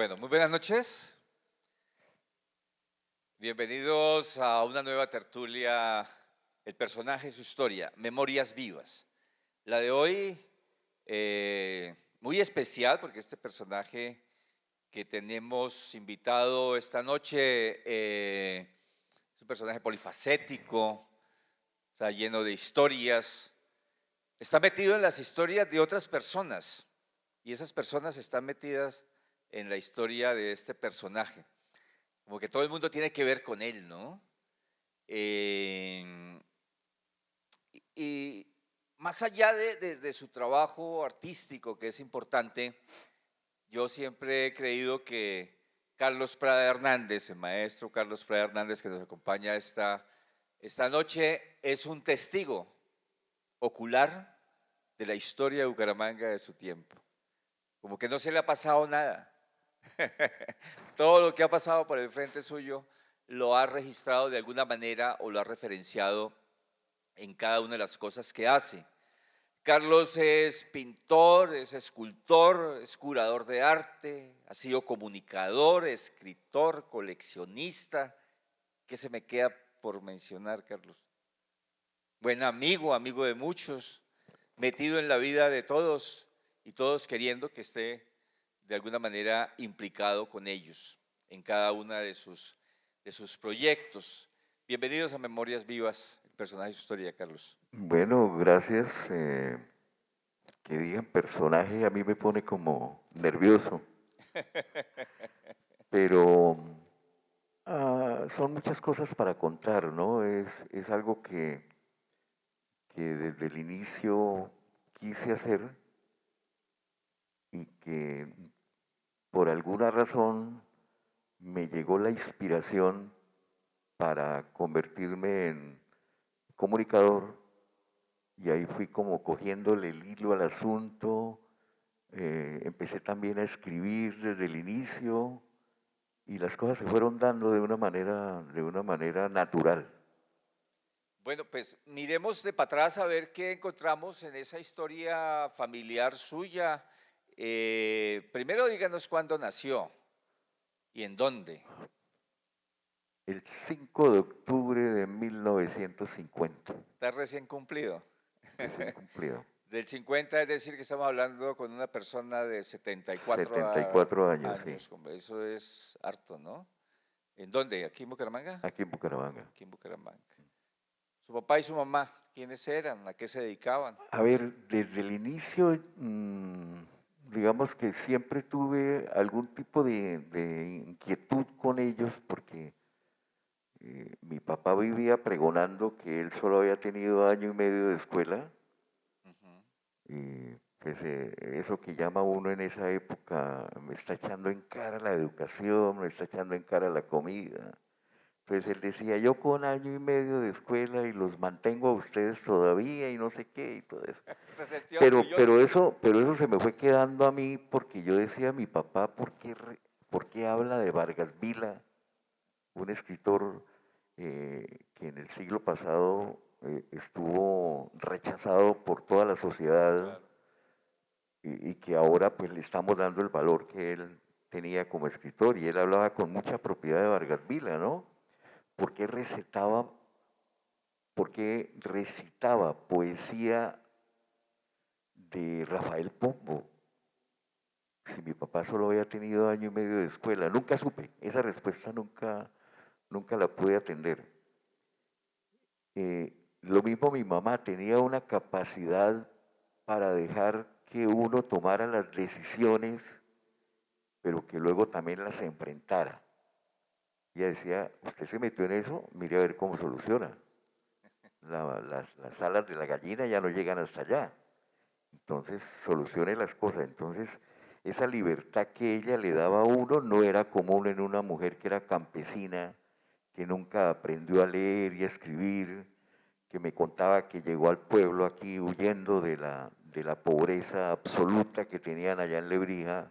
Bueno, muy buenas noches. Bienvenidos a una nueva tertulia, el personaje y su historia, Memorias Vivas. La de hoy, muy especial porque este personaje que tenemos invitado esta noche es un personaje polifacético, está lleno de historias, está metido en las historias de otras personas y esas personas están metidas en la historia de este personaje. Como que todo el mundo tiene que ver con él, ¿no? Eh, y más allá de su trabajo artístico, que es importante, yo siempre he creído que Carlos Prada Hernández, el maestro Carlos Prada Hernández que nos acompaña esta noche, es un testigo ocular de la historia de Bucaramanga de su tiempo. Como que no se le ha pasado nada. Todo lo que ha pasado por el frente suyo lo ha registrado de alguna manera o lo ha referenciado en cada una de las cosas que hace. Carlos es pintor, es escultor, es curador de arte, ha sido comunicador, escritor, coleccionista. ¿Qué se me queda por mencionar, Carlos? Buen amigo, amigo de muchos, metido en la vida de todos y todos queriendo que esté de alguna manera implicado con ellos en cada una de sus proyectos. Bienvenidos a Memorias Vivas, el personaje y su historia, Carlos. Bueno, gracias. Que digan personaje a mí me pone como nervioso, pero son muchas cosas para contar, ¿no? Es algo que desde el inicio quise hacer y que por alguna razón me llegó la inspiración para convertirme en comunicador y ahí fui como cogiéndole el hilo al asunto. Empecé también a escribir desde el inicio y las cosas se fueron dando de una manera natural. Bueno, pues miremos de para atrás a ver qué encontramos en esa historia familiar suya. Primero díganos cuándo nació y en dónde. El 5 de octubre de 1950, Está recién cumplido. recién cumplido, Del 50, es decir, que estamos hablando con una persona de 74 74 años, sí, años. Eso es harto, ¿no? ¿En dónde? ¿Aquí en Bucaramanga? aquí en Bucaramanga. Aquí en Bucaramanga. ¿Su papá y su mamá, quiénes eran? ¿A qué se dedicaban? A ver, desde el inicio, digamos que siempre tuve algún tipo de inquietud con ellos porque mi papá vivía pregonando que él solo había tenido año y medio de escuela Ujú. y pues eso que llama uno en esa época me está echando en cara la educación, me está echando en cara la comida. Entonces él decía, yo con año y medio de escuela y los mantengo a ustedes todavía y no sé qué y todo eso. Se sentía orgulloso. Pero eso se me fue quedando a mí porque yo decía, mi papá, por qué habla de Vargas Vila, un escritor que en el siglo pasado estuvo rechazado por toda la sociedad Claro. y que ahora pues le estamos dando el valor que él tenía como escritor? Y él hablaba con mucha propiedad de Vargas Vila, ¿no? Porque porque recitaba poesía de Rafael Pombo. Si mi papá solo había tenido año y medio de escuela, nunca supe, esa respuesta nunca la pude atender. Lo mismo mi mamá tenía una capacidad para dejar que uno tomara las decisiones, pero que luego también las enfrentara. Ella decía, usted se metió en eso, mire a ver cómo soluciona. Las alas de la gallina ya no llegan hasta allá. Entonces, solucione las cosas. Entonces, esa libertad que ella le daba a uno no era común en una mujer que era campesina, que nunca aprendió a leer y a escribir, que me contaba que llegó al pueblo aquí huyendo de la pobreza absoluta que tenían allá en Lebrija,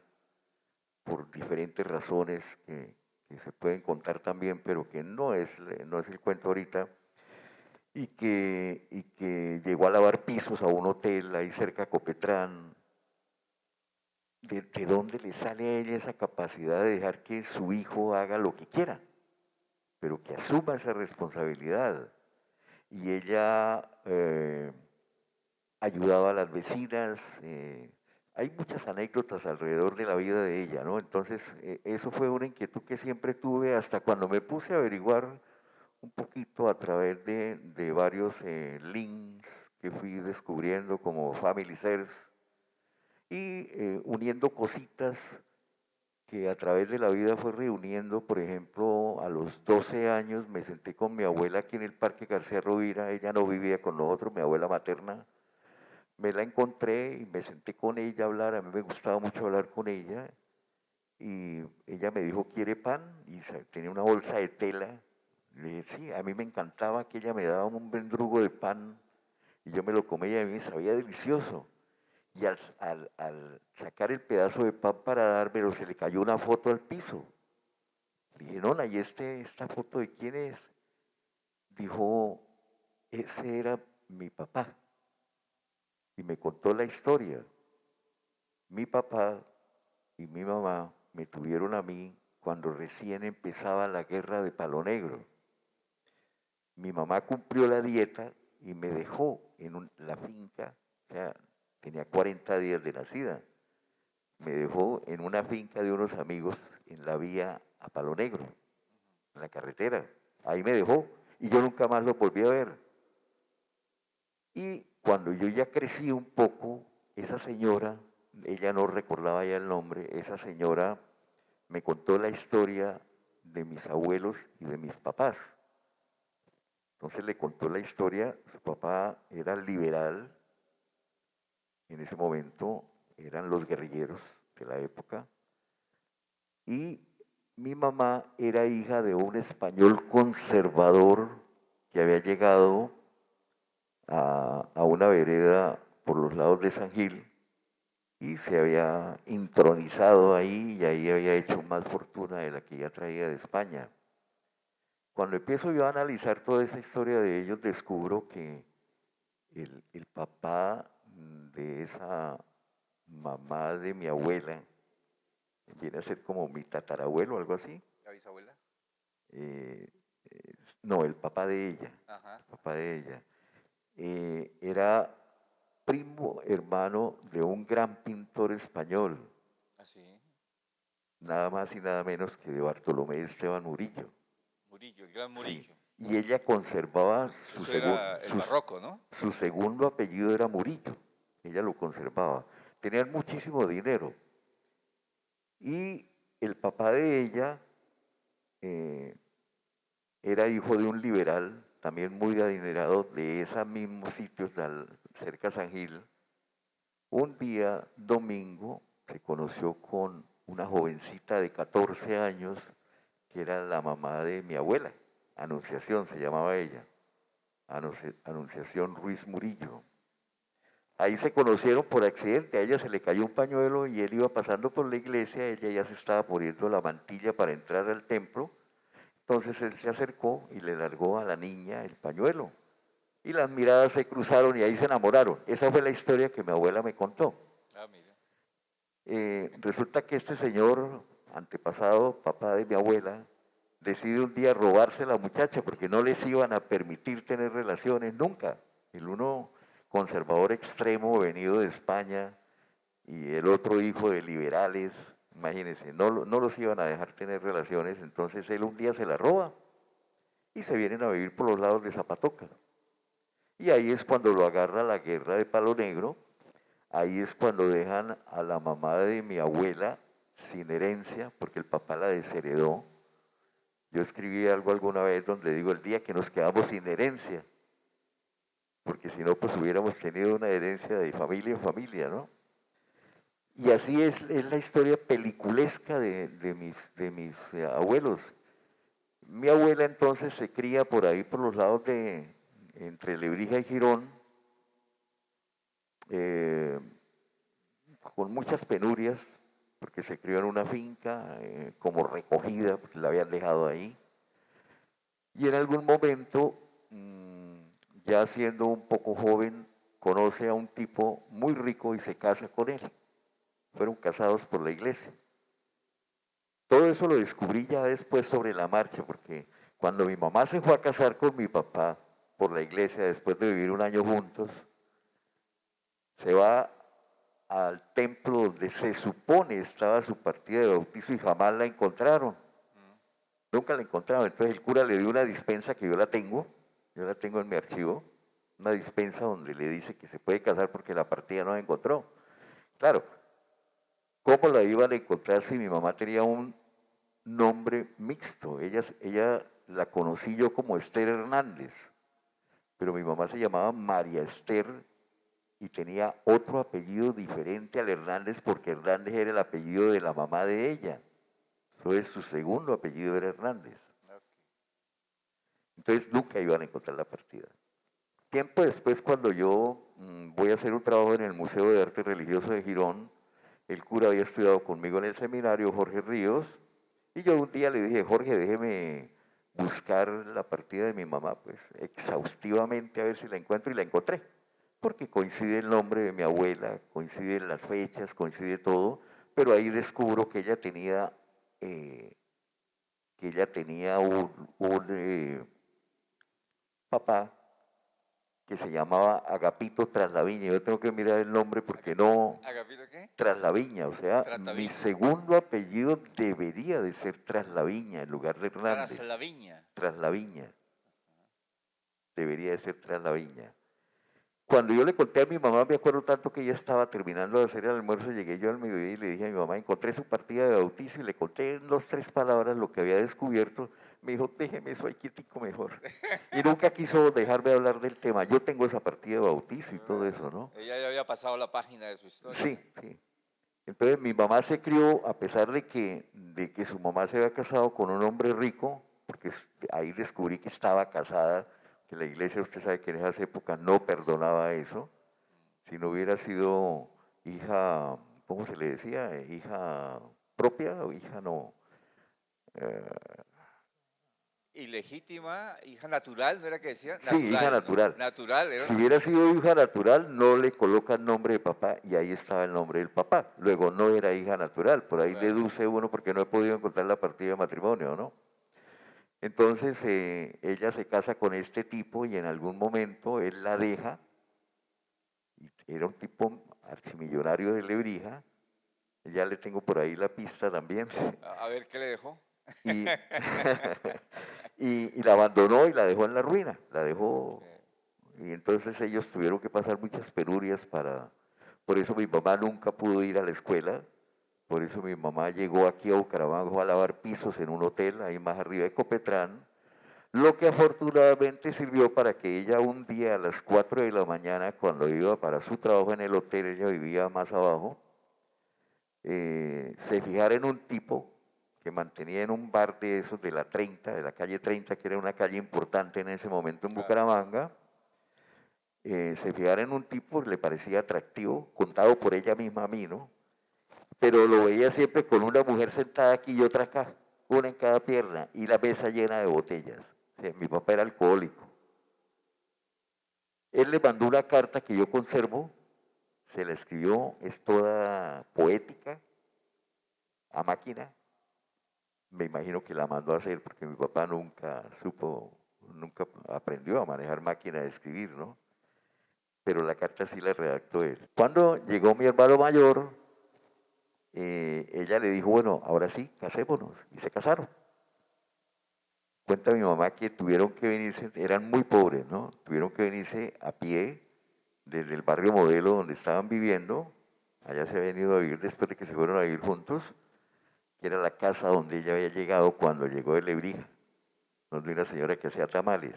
por diferentes razones que se pueden contar también, pero que no es el cuento ahorita, y que llegó a lavar pisos a un hotel ahí cerca de Copetrán, de dónde le sale a ella esa capacidad de dejar que su hijo haga lo que quiera, pero que asuma esa responsabilidad. Y ella ayudaba a las vecinas. Hay muchas anécdotas alrededor de la vida de ella, ¿no? Entonces, eso fue una inquietud que siempre tuve hasta cuando me puse a averiguar un poquito a través de varios links que fui descubriendo como Family Search y uniendo cositas que a través de la vida fue reuniendo. Por ejemplo, a los 12 años me senté con mi abuela aquí en el Parque García Rovira. Ella no vivía con nosotros, mi abuela materna. Me la encontré y me senté con ella a hablar. A mí me gustaba mucho hablar con ella. Y ella me dijo, ¿quiere pan? Y tenía una bolsa de tela. Le dije, sí, a mí me encantaba que ella me daba un mendrugo de pan y yo me lo comía y a mí me sabía delicioso. Y al sacar el pedazo de pan para dármelo, se le cayó una foto al piso. Le dije, Nona, ¿y esta foto de quién es? Dijo, ese era mi papá. Y me contó la historia. Mi papá y mi mamá me tuvieron a mí cuando recién empezaba la guerra de Palo Negro. Mi mamá cumplió la dieta y me dejó en la finca, o sea, tenía 40 días de nacida. Me dejó en una finca de unos amigos en la vía a Palo Negro, en la carretera. Ahí me dejó y yo nunca más lo volví a ver. Y cuando yo ya crecí un poco, esa señora, ella no recordaba ya el nombre, esa señora me contó la historia de mis abuelos y de mis papás. Entonces le contó la historia, su papá era liberal, en ese momento eran los guerrilleros de la época, y mi mamá era hija de un español conservador que había llegado a una vereda por los lados de San Gil y se había intronizado ahí y ahí había hecho más fortuna de la que ya traía de España. Cuando empiezo yo a analizar toda esa historia de ellos, descubro que el papá de esa mamá de mi abuela viene a ser como mi tatarabuelo o algo así. ¿La bisabuela? Eh, no, el papá de ella, Ajá. el papá de ella, era primo hermano de un gran pintor español, Así. nada más y nada menos que de Bartolomé Esteban Murillo. Murillo, el gran Sí, Murillo. y ella conservaba Eso era el barroco, ¿no? su segundo apellido era Murillo, ella lo conservaba. Tenían muchísimo dinero. Y el papá de ella eh, era hijo de un liberal, también muy adinerado, de esos mismos sitios cerca de San Gil. Un día, domingo, se conoció con una jovencita de 14 años, que era la mamá de mi abuela, Anunciación se llamaba ella, Anunciación Ruiz Murillo. Ahí se conocieron por accidente, a ella se le cayó un pañuelo y él iba pasando por la iglesia, ella ya se estaba poniendo la mantilla para entrar al templo, entonces él se acercó y le largó a la niña el pañuelo. Y las miradas se cruzaron y ahí se enamoraron. Esa fue la historia que mi abuela me contó. Ah, mira. Resulta que este señor, antepasado, papá de mi abuela, decide un día robarse a la muchacha porque no les iban a permitir tener relaciones nunca. El uno conservador extremo venido de España y el otro hijo de liberales, imagínense, no los iban a dejar tener relaciones, entonces él un día se la roba y se vienen a vivir por los lados de Zapatoca. Y ahí es cuando lo agarra la guerra de Palo Negro, ahí es cuando dejan a la mamá de mi abuela sin herencia, porque el papá la desheredó. Yo escribí algo alguna vez donde digo el día que nos quedamos sin herencia, porque si no, pues hubiéramos tenido una herencia de familia en familia, ¿no? Y así es la historia peliculesca de mis abuelos. Mi abuela entonces se cría por ahí, por los lados entre Lebrija y Girón, eh, con muchas penurias, porque se crió en una finca como recogida, porque la habían dejado ahí. Y en algún momento, ya siendo un poco joven, conoce a un tipo muy rico y se casa con él. fueron casados por la iglesia. Todo eso lo descubrí ya después sobre la marcha, porque cuando mi mamá se fue a casar con mi papá por la iglesia, después de vivir un año juntos, se va al templo donde se supone estaba su partida de bautizo y jamás la encontraron. Nunca la encontraron. Entonces el cura le dio una dispensa que yo la tengo en mi archivo, una dispensa donde le dice que se puede casar porque la partida no la encontró. Claro, ¿cómo la iban a encontrar si mi mamá tenía un nombre mixto? Ella la conocí yo como Esther Hernández, pero mi mamá se llamaba María Esther y tenía otro apellido diferente al Hernández porque Hernández era el apellido de la mamá de ella. Entonces su segundo apellido era Hernández. Entonces nunca iban a encontrar la partida. Tiempo después, cuando yo voy a hacer un trabajo en el Museo de Arte Religioso de Girón, el cura había estudiado conmigo en el seminario, Jorge Ríos, y yo un día le dije, Jorge, déjeme buscar la partida de mi mamá, pues exhaustivamente a ver si la encuentro, y la encontré, porque coincide el nombre de mi abuela, coinciden las fechas, coincide todo, pero ahí descubro que ella tenía, un papá que se llamaba Agapito Traslaviña. Yo tengo que mirar el nombre porque no... ¿Agapito qué? Traslaviña, o sea, mi Trataviña. segundo apellido debería de ser Traslaviña en lugar de Hernández. Traslaviña. Traslaviña. Debería de ser Traslaviña. Cuando yo le conté a mi mamá, me acuerdo tanto que ella estaba terminando de hacer el almuerzo, llegué yo al mediodía y le dije a mi mamá, encontré su partida de bautizo y le conté en 2, 3 palabras lo que había descubierto. Me dijo, déjeme eso ahí quietico mejor. Y nunca quiso dejarme hablar del tema. Yo tengo esa partida de bautizo y todo eso, ¿no? Ella ya había pasado la página de su historia. Sí, sí. Entonces mi mamá se crió, a pesar de que su mamá se había casado con un hombre rico, porque ahí descubrí que estaba casada, que la iglesia, usted sabe que en esas épocas no perdonaba eso, si no hubiera sido hija, ¿cómo se le decía? Hija propia o hija no. Eh, Ilegítima, hija natural, ¿no era que decía? sí, hija Natural, ¿no? natural. Natural, era Si hubiera sido hija natural, no le colocan nombre de papá y ahí estaba el nombre del papá. Luego no era hija natural, por ahí Claro. deduce uno porque no he podido encontrar la partida de matrimonio, ¿no? Entonces ella se casa con este tipo y en algún momento él la deja. Era un tipo archimillonario de Lebrija. Ya le tengo por ahí la pista también. A ver qué le dejó. Y, y la abandonó y la dejó en la ruina. La dejó. Y entonces ellos tuvieron que pasar muchas penurias para... Por eso mi mamá nunca pudo ir a la escuela. Por eso mi mamá llegó aquí a Bucaramanga a lavar pisos en un hotel, ahí más arriba de Copetrán, lo que afortunadamente sirvió para que ella un día a las 4 de la mañana, cuando iba para su trabajo en el hotel, ella vivía más abajo, se fijara en un tipo que mantenía en un bar de esos de la 30, de la calle 30, que era una calle importante en ese momento en Bucaramanga, se fijara en un tipo que le parecía atractivo, contado por ella misma a mí, ¿no? Pero lo veía siempre con una mujer sentada aquí y otra acá, una en cada pierna, y la mesa llena de botellas. O sea, mi papá era alcohólico. Él le mandó una carta que yo conservo, se la escribió, es toda poética, a máquina. Me imagino que la mandó a hacer porque mi papá nunca aprendió a manejar máquina de escribir, ¿no? Pero la carta sí la redactó él. Cuando llegó mi hermano mayor, ella le dijo, bueno, ahora sí, casémonos, y se casaron. Cuenta mi mamá que tuvieron que venirse, eran muy pobres, ¿no? Tuvieron que venirse a pie desde el barrio Modelo donde estaban viviendo, allá se habían ido a vivir después de que se fueron a vivir juntos, que era la casa donde ella había llegado cuando llegó de Lebrija, donde una señora que hacía tamales.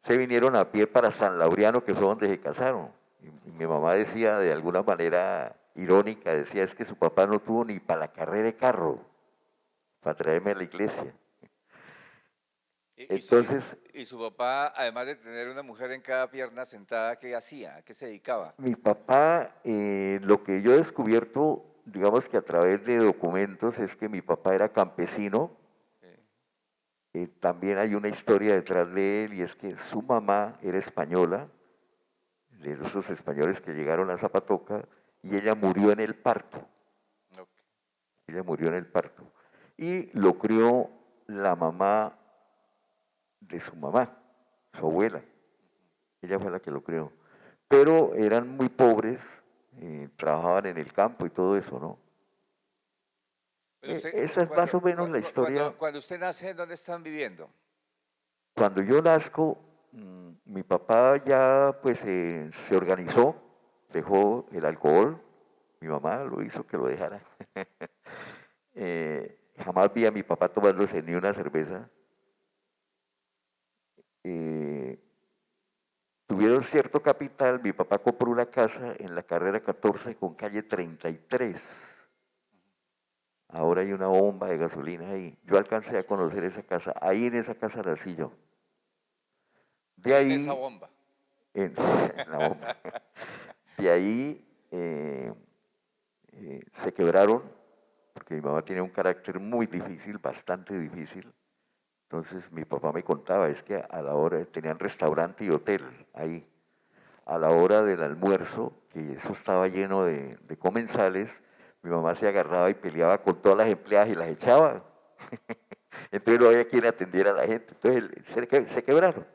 Se vinieron a pie para San Laureano, que fue donde se casaron. Y mi mamá decía, de alguna manera irónica, decía, es que su papá no tuvo ni para la carrera de carro, para traerme a la iglesia. Entonces, Y su papá, además de tener una mujer en cada pierna sentada, ¿qué hacía? ¿A qué se dedicaba? mi papá, lo que yo he descubierto, digamos que a través de documentos, es que mi papá era campesino. También hay una historia detrás de él y es que su mamá era española, de esos españoles que llegaron a Zapatoca, y ella murió en el parto. ella murió en el parto. Y lo crió la mamá de su mamá, su abuela. Ella fue la que lo crió. Pero eran muy pobres, trabajaban en el campo y todo eso, ¿no? Pero usted, Esa es más o menos la historia. cuando usted nace, ¿dónde están viviendo? Cuando yo nazco, mi papá ya pues se organizó, dejó el alcohol, mi mamá lo hizo que lo dejara. Jamás vi a mi papá tomándose ni una cerveza. Eh, Tuvieron cierto capital, mi papá compró una casa en la carrera 14 con calle 33. Ahora hay una bomba de gasolina ahí. Yo alcancé a conocer esa casa. Ahí en esa casa nací yo. De Ahí en esa ahí, bomba. en la bomba. De ahí se quebraron, porque mi mamá tenía un carácter muy difícil, bastante difícil. Entonces mi papá me contaba, es que a la hora, tenían restaurante y hotel ahí. A la hora del almuerzo, que eso estaba lleno de comensales, mi mamá se agarraba y peleaba con todas las empleadas y las echaba. Entonces no había quien atendiera a la gente. Entonces se quebraron.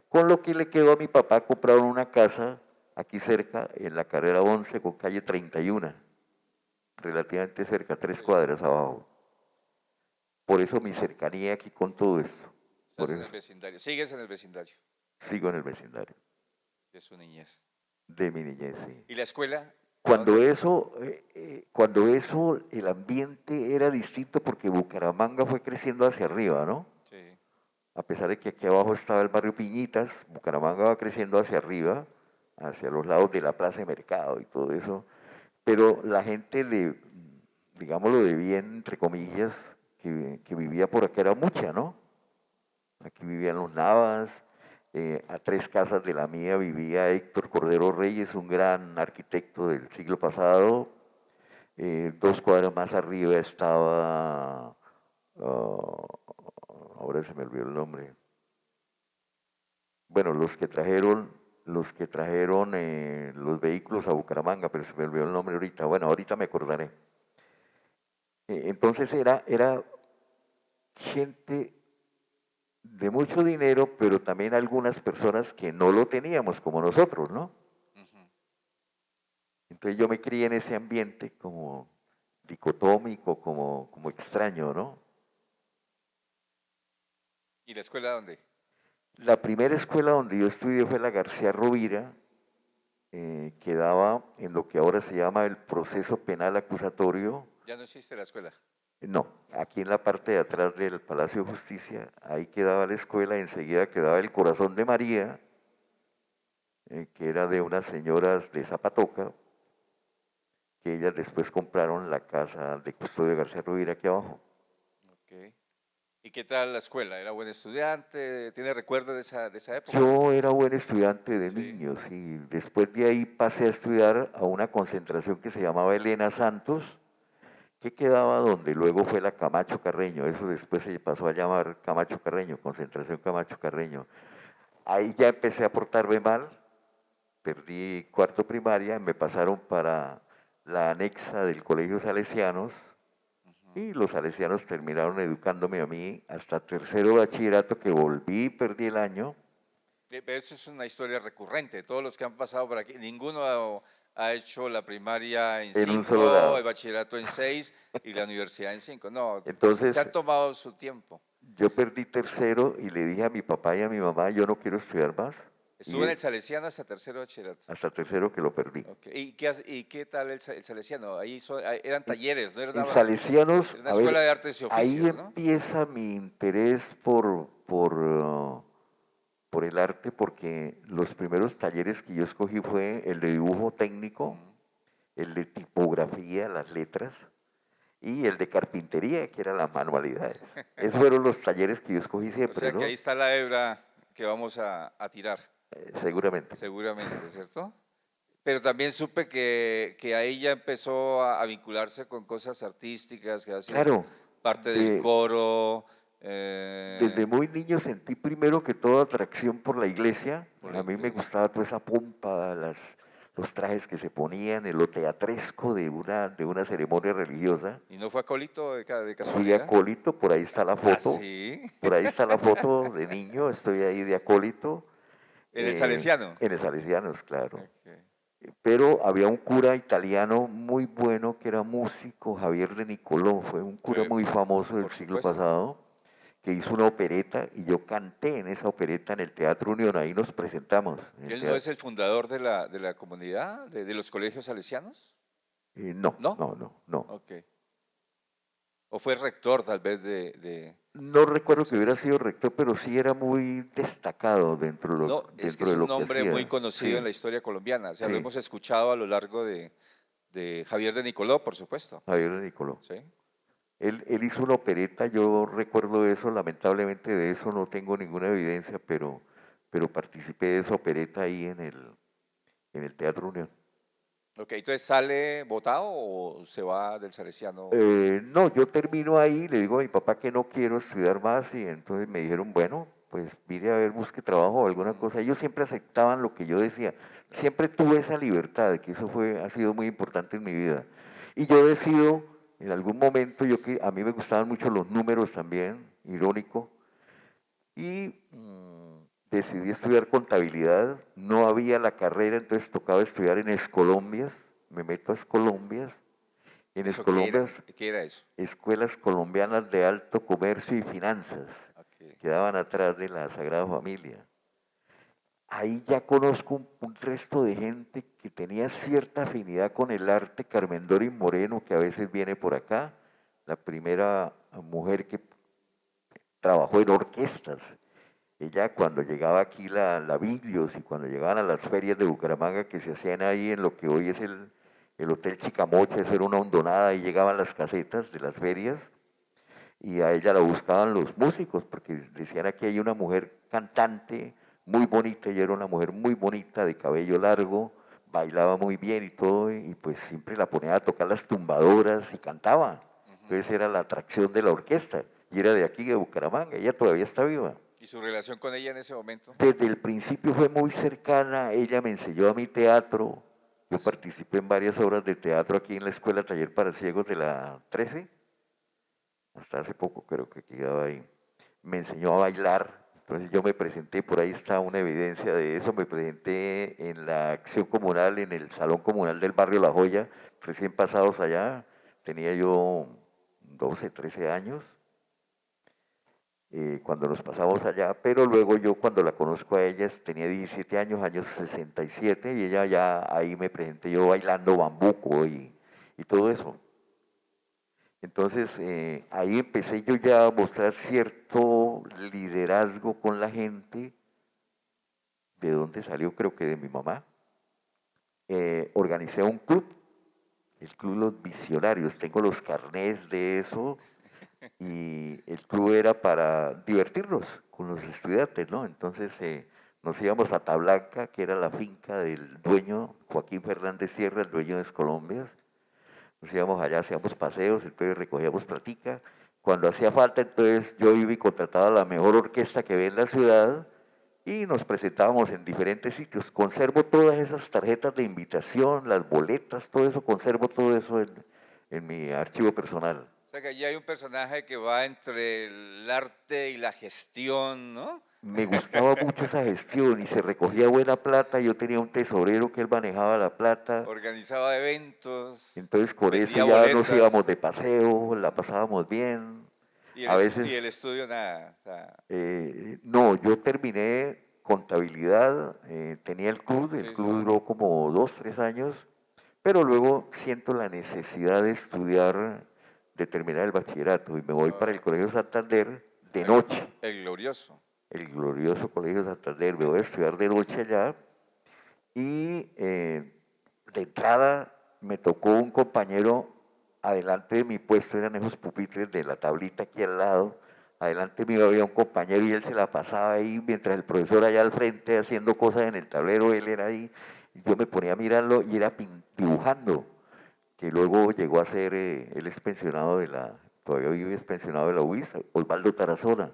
Con lo que le quedó a mi papá, compraron una casa aquí cerca, en la carrera 11 con calle 31, relativamente cerca, 3 cuadras abajo. Por eso mi cercanía aquí con todo esto. Por Estás en el eso vecindario. Sigues en el vecindario sigo en el vecindario de su niñez. de mi niñez, sí. ¿Y la escuela? ¿A Cuando dónde? eso, el ambiente era distinto porque Bucaramanga fue creciendo hacia arriba, ¿no? Sí. A pesar de que aquí abajo estaba el barrio Piñitas, Bucaramanga va creciendo hacia arriba, hacia los lados de la Plaza de Mercado y todo eso, pero la gente digámoslo de bien, entre comillas, que vivía por acá era mucha, ¿no? Aquí vivían los Navas, a 3 casas de la mía vivía Héctor Cordero Reyes, un gran arquitecto del siglo pasado. 2 cuadras más arriba estaba, ahora se me olvidó el nombre. Bueno, los que trajeron los vehículos a Bucaramanga, pero se me olvidó el nombre ahorita. Bueno, ahorita me acordaré. Entonces era gente de mucho dinero, pero también algunas personas que no lo teníamos como nosotros, ¿no? Ujú. Entonces yo me crié en ese ambiente como dicotómico, como extraño, ¿no? ¿Y la escuela dónde? La primera escuela donde yo estudié fue la García Rovira, que daba en lo que ahora se llama el proceso penal acusatorio. Ya no existe la escuela. No, aquí en la parte de atrás del Palacio de Justicia, ahí quedaba la escuela, enseguida quedaba el Corazón de María, que era de unas señoras de Zapatoca, que ellas después compraron la casa de Custodio García Rovira aquí abajo. Ok. ¿Y qué tal la escuela? ¿Era buen estudiante? ¿Tiene recuerdos de esa época? Yo era buen estudiante de Sí. niños y después de ahí pasé a estudiar a una concentración que se llamaba Elena Santos, que quedaba donde luego fue la Camacho Carreño. Eso después se pasó a llamar Camacho Carreño, concentración Camacho Carreño. Ahí ya empecé a portarme mal, perdí cuarto primaria, me pasaron para la anexa del Colegio Salesianos Ujú. y los salesianos terminaron educándome a mí hasta tercero bachillerato, que volví y perdí el año. Pero eso es una historia recurrente. Todos los que han pasado por aquí, ninguno ha hecho la primaria en En un solo 5, el lado. bachillerato en 6 y la universidad en 5. No, se Entonces han tomado su tiempo. yo perdí tercero y le dije a mi papá y a mi mamá, yo no quiero estudiar más. Y Estuvo en el Salesiano hasta tercero de bachillerato. hasta tercero que lo perdí. Ok. ¿Y qué tal el Salesiano? Ahí eran En, talleres, ¿no? en Salesianos, Era una a escuela ver, de artes y ahí oficios, ¿no? empieza mi interés por el arte, porque los primeros talleres que yo escogí fue el de dibujo técnico, Mm. el de tipografía, las letras, y el de carpintería, que eran las manualidades. Esos fueron los talleres que yo escogí O siempre, sea que ahí ¿no? está la hebra que vamos a tirar, Seguramente. seguramente, ¿cierto? Pero también supe que ahí ya empezó a vincularse con cosas artísticas, que ha sido Claro, parte del de, coro, desde muy niño sentí primero que toda atracción por la iglesia. por la A mí me iglesia. gustaba toda esa pompa, los trajes que se ponían, en lo teatresco de una ceremonia religiosa. ¿Y no fue acólito de Fui casualidad? acólito, por ahí está la Ah, foto, sí. por ahí está la foto de niño, estoy ahí de acólito, En el Salesiano. en el Salesianos, claro. Ok. Pero había un cura italiano muy bueno que era músico, Javier de Nicolò, fue un cura Fue, muy famoso del por siglo supuesto. pasado, que hizo una opereta y yo canté en esa opereta en el Teatro Unión, ahí nos presentamos. En el ¿Él no teatro. es el fundador de la comunidad, de los colegios salesianos? No, ¿No? no, no, no. Ok. ¿O fue rector tal vez No de los recuerdo que hubiera salesianos? sido rector, pero sí era muy destacado No, es que dentro es de un lo que nombre muy hacía. conocido en Sí, la historia colombiana. O sea, lo sí, hemos escuchado a lo largo de Javier de Nicoló, por supuesto. Javier de Nicolò. Sí. Él hizo una opereta, yo recuerdo eso, lamentablemente de eso no tengo ninguna evidencia, pero participé de esa opereta ahí en el Teatro Unión. Ok, entonces ¿sale votado o se va del salesiano? No, yo termino ahí, le digo a mi papá que no quiero estudiar más y entonces me dijeron, bueno, pues mire a ver, busque trabajo o alguna Ujú, cosa. Ellos siempre aceptaban lo que yo decía. Siempre tuve esa libertad, que eso ha sido muy importante en mi vida. Y yo decido, en algún momento, a mí me gustaban mucho los números también, irónico, y decidí estudiar contabilidad. No había la carrera, entonces tocaba estudiar en Escolombias. Me meto a Escolombias. En ¿Eso qué era? Escolombias, ¿Qué era eso? escuelas colombianas de alto comercio y finanzas, Ok. quedaban atrás de la Sagrada Familia. Ahí ya conozco un resto de gente que tenía cierta afinidad con el arte, Carmen Doris Moreno, que a veces viene por acá, la primera mujer que trabajó en orquestas. Ella cuando llegaba aquí la Villos y cuando llegaban a las ferias de Bucaramanga que se hacían ahí en lo que hoy es el Hotel Chicamocha, eso era una hondonada, y llegaban las casetas de las ferias y a ella la buscaban los músicos porque decían aquí hay una mujer cantante muy bonita, ella era una mujer muy bonita de cabello largo, bailaba muy bien y todo y pues siempre la ponían a tocar las tumbadoras y cantaba. Ujú. Entonces era la atracción de la orquesta y era de aquí de Bucaramanga, ella todavía está viva. ¿Y su relación con ella en ese momento? Desde el principio fue muy cercana, ella me enseñó a mi teatro, yo Sí. participé en varias obras de teatro aquí en la Escuela Taller para Ciegos de la 13, hasta hace poco creo que quedaba ahí. Me enseñó a bailar, entonces yo me presenté, por ahí está una evidencia de eso, me presenté en la acción comunal, en el salón comunal del barrio La Joya, recién pasados allá, tenía yo 12, 13 años, cuando nos pasamos allá, pero luego yo cuando la conozco a ella tenía 17 años, años 67, y ella ya ahí me presenté yo bailando bambuco y todo eso. Entonces ahí empecé yo ya a mostrar cierto liderazgo con la gente, de donde salió creo que de mi mamá. Organicé un club, el Club Los Visionarios, tengo los carnés de eso y el club era para divertirnos con los estudiantes, ¿no? Entonces nos íbamos a Tablanca, que era la finca del dueño, Joaquín Fernández Sierra, el dueño de Escolombias. Nos íbamos allá, hacíamos paseos, entonces recogíamos platica. Cuando hacía falta, entonces yo iba y contrataba la mejor orquesta que había en la ciudad y nos presentábamos en diferentes sitios. Conservo todas esas tarjetas de invitación, las boletas, todo eso, conservo todo eso en mi archivo personal. O sea que allí hay un personaje que va entre el arte y la gestión, ¿no? Me gustaba mucho esa gestión y se recogía buena plata. Yo tenía un tesorero que él manejaba la plata. Organizaba eventos, Entonces con eso vendía ya nos íbamos boletas de paseo, la pasábamos bien. y A veces, y el estudio nada. O sea, no, yo terminé contabilidad, tenía el sí, club sí. duró como 2, 3 años, pero luego siento la necesidad de estudiar, de terminar el bachillerato y me voy para el Ok. Colegio Santander de noche, El glorioso. el glorioso Colegio Santander, me voy a estudiar de noche allá y de entrada me tocó un compañero adelante de mi puesto, eran esos pupitres de la tablita aquí al lado, adelante mío había un compañero y él se la pasaba ahí mientras el profesor allá al frente haciendo cosas en el tablero, él era ahí, y yo me ponía a mirarlo y era dibujando, que luego llegó a ser, él es pensionado todavía vive es pensionado de la UIS, Osvaldo Tarazona,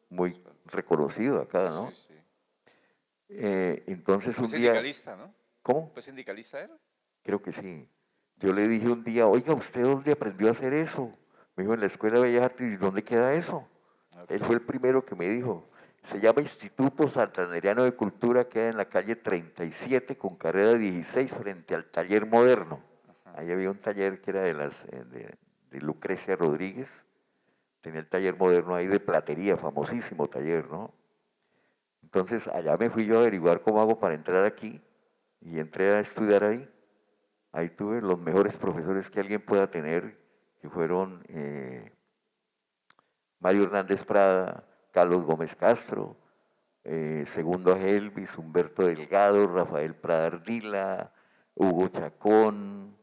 muy reconocido acá, Sí, sí, ¿no? sí. Entonces Fue un día sindicalista, ¿no? ¿Cómo? ¿Fue sindicalista él? Creo que sí. Yo le dije un día, oiga, ¿usted dónde aprendió a hacer eso? Me dijo, en la Escuela de Bellas Artes. ¿Y dónde queda eso? Ok. Él fue el primero que me dijo. Se llama Instituto Santanderiano de Cultura, queda en la calle 37 con carrera 16 frente al taller moderno. Ajá. Ahí había un taller que era de Lucrecia Rodríguez. Tenía el taller moderno ahí de platería, famosísimo taller, ¿no? Entonces allá me fui yo a averiguar cómo hago para entrar aquí y entré a estudiar ahí. Ahí tuve los mejores profesores que alguien pueda tener, que fueron Mario Hernández Prada, Carlos Gómez Castro, Segundo Agelvis, Humberto Delgado, Rafael Prada Ardila, Hugo Chacón,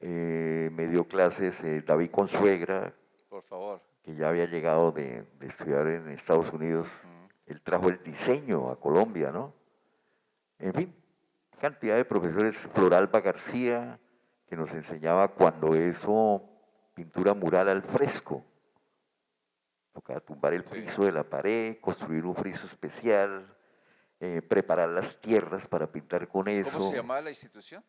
me dio clases David Consuegra, Por favor. que ya había llegado de estudiar en Estados Unidos. Ujú. Él trajo el diseño a Colombia, ¿no? En fin, cantidad de profesores, Floralba García, que nos enseñaba cuando eso, pintura mural al fresco. Tocaba tumbar el Sí. friso de la pared, construir un friso especial, preparar las tierras para pintar con ¿Cómo se eso. llamaba la institución?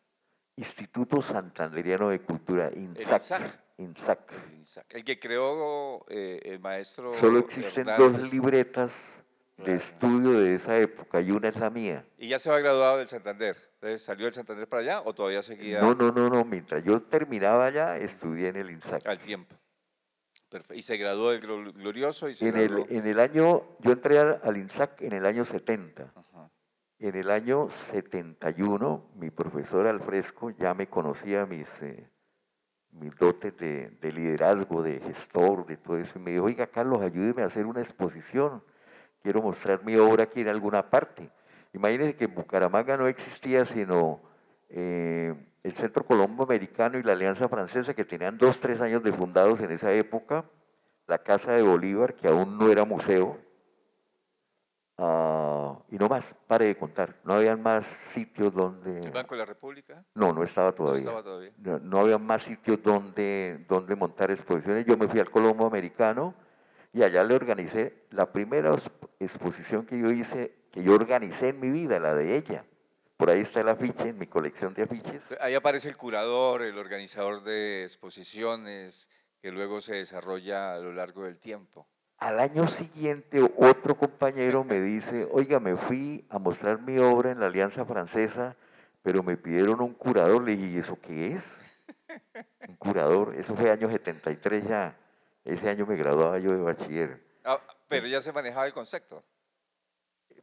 Instituto Santanderiano de Cultura, El INSAC. INSAC. INSAC. El INSAC. El que creó el Solo maestro existen dos Hernández. libretas de Claro. estudio de esa época y una es la mía. ¿Y ya se había graduado del Santander? Entonces, ¿salió del Santander para allá o todavía No, seguía no, no, no. Mientras yo terminaba ya, estudié en el INSAC. al tiempo? Perfecto. Y se graduó del Glorioso y se En el, graduó. en el año, yo entré al INSAC en el año 70. Ajá. En el año 71, mi profesor al fresco ya me conocía mis dotes de liderazgo, de gestor, de todo eso. Y me dijo, oiga, Carlos, ayúdeme a hacer una exposición. Quiero mostrar mi obra aquí en alguna parte. Imagínense que en Bucaramanga no existía sino el Centro Colombo Americano y la Alianza Francesa, que tenían 2, 3 años de fundados en esa época, la Casa de Bolívar, que aún no era museo, y no más, pare de contar. No habían más sitios donde... ¿El Banco de la República? No, no estaba No todavía. estaba todavía. No, no había más sitios donde montar exposiciones. Yo me fui al Colombo Americano y allá le organicé la primera exposición que yo hice, que yo organicé en mi vida, la de ella. Por ahí está el afiche, en mi colección de afiches. Ahí aparece el curador, el organizador de exposiciones, que luego se desarrolla a lo largo del tiempo. Al año siguiente, otro compañero me dice, oiga, me fui a mostrar mi obra en la Alianza Francesa, pero me pidieron un curador. Le dije, ¿y eso qué es? Un curador. Eso fue año 73 ya. Ese año me graduaba yo de bachiller. Ah, pero ya se manejaba el concepto.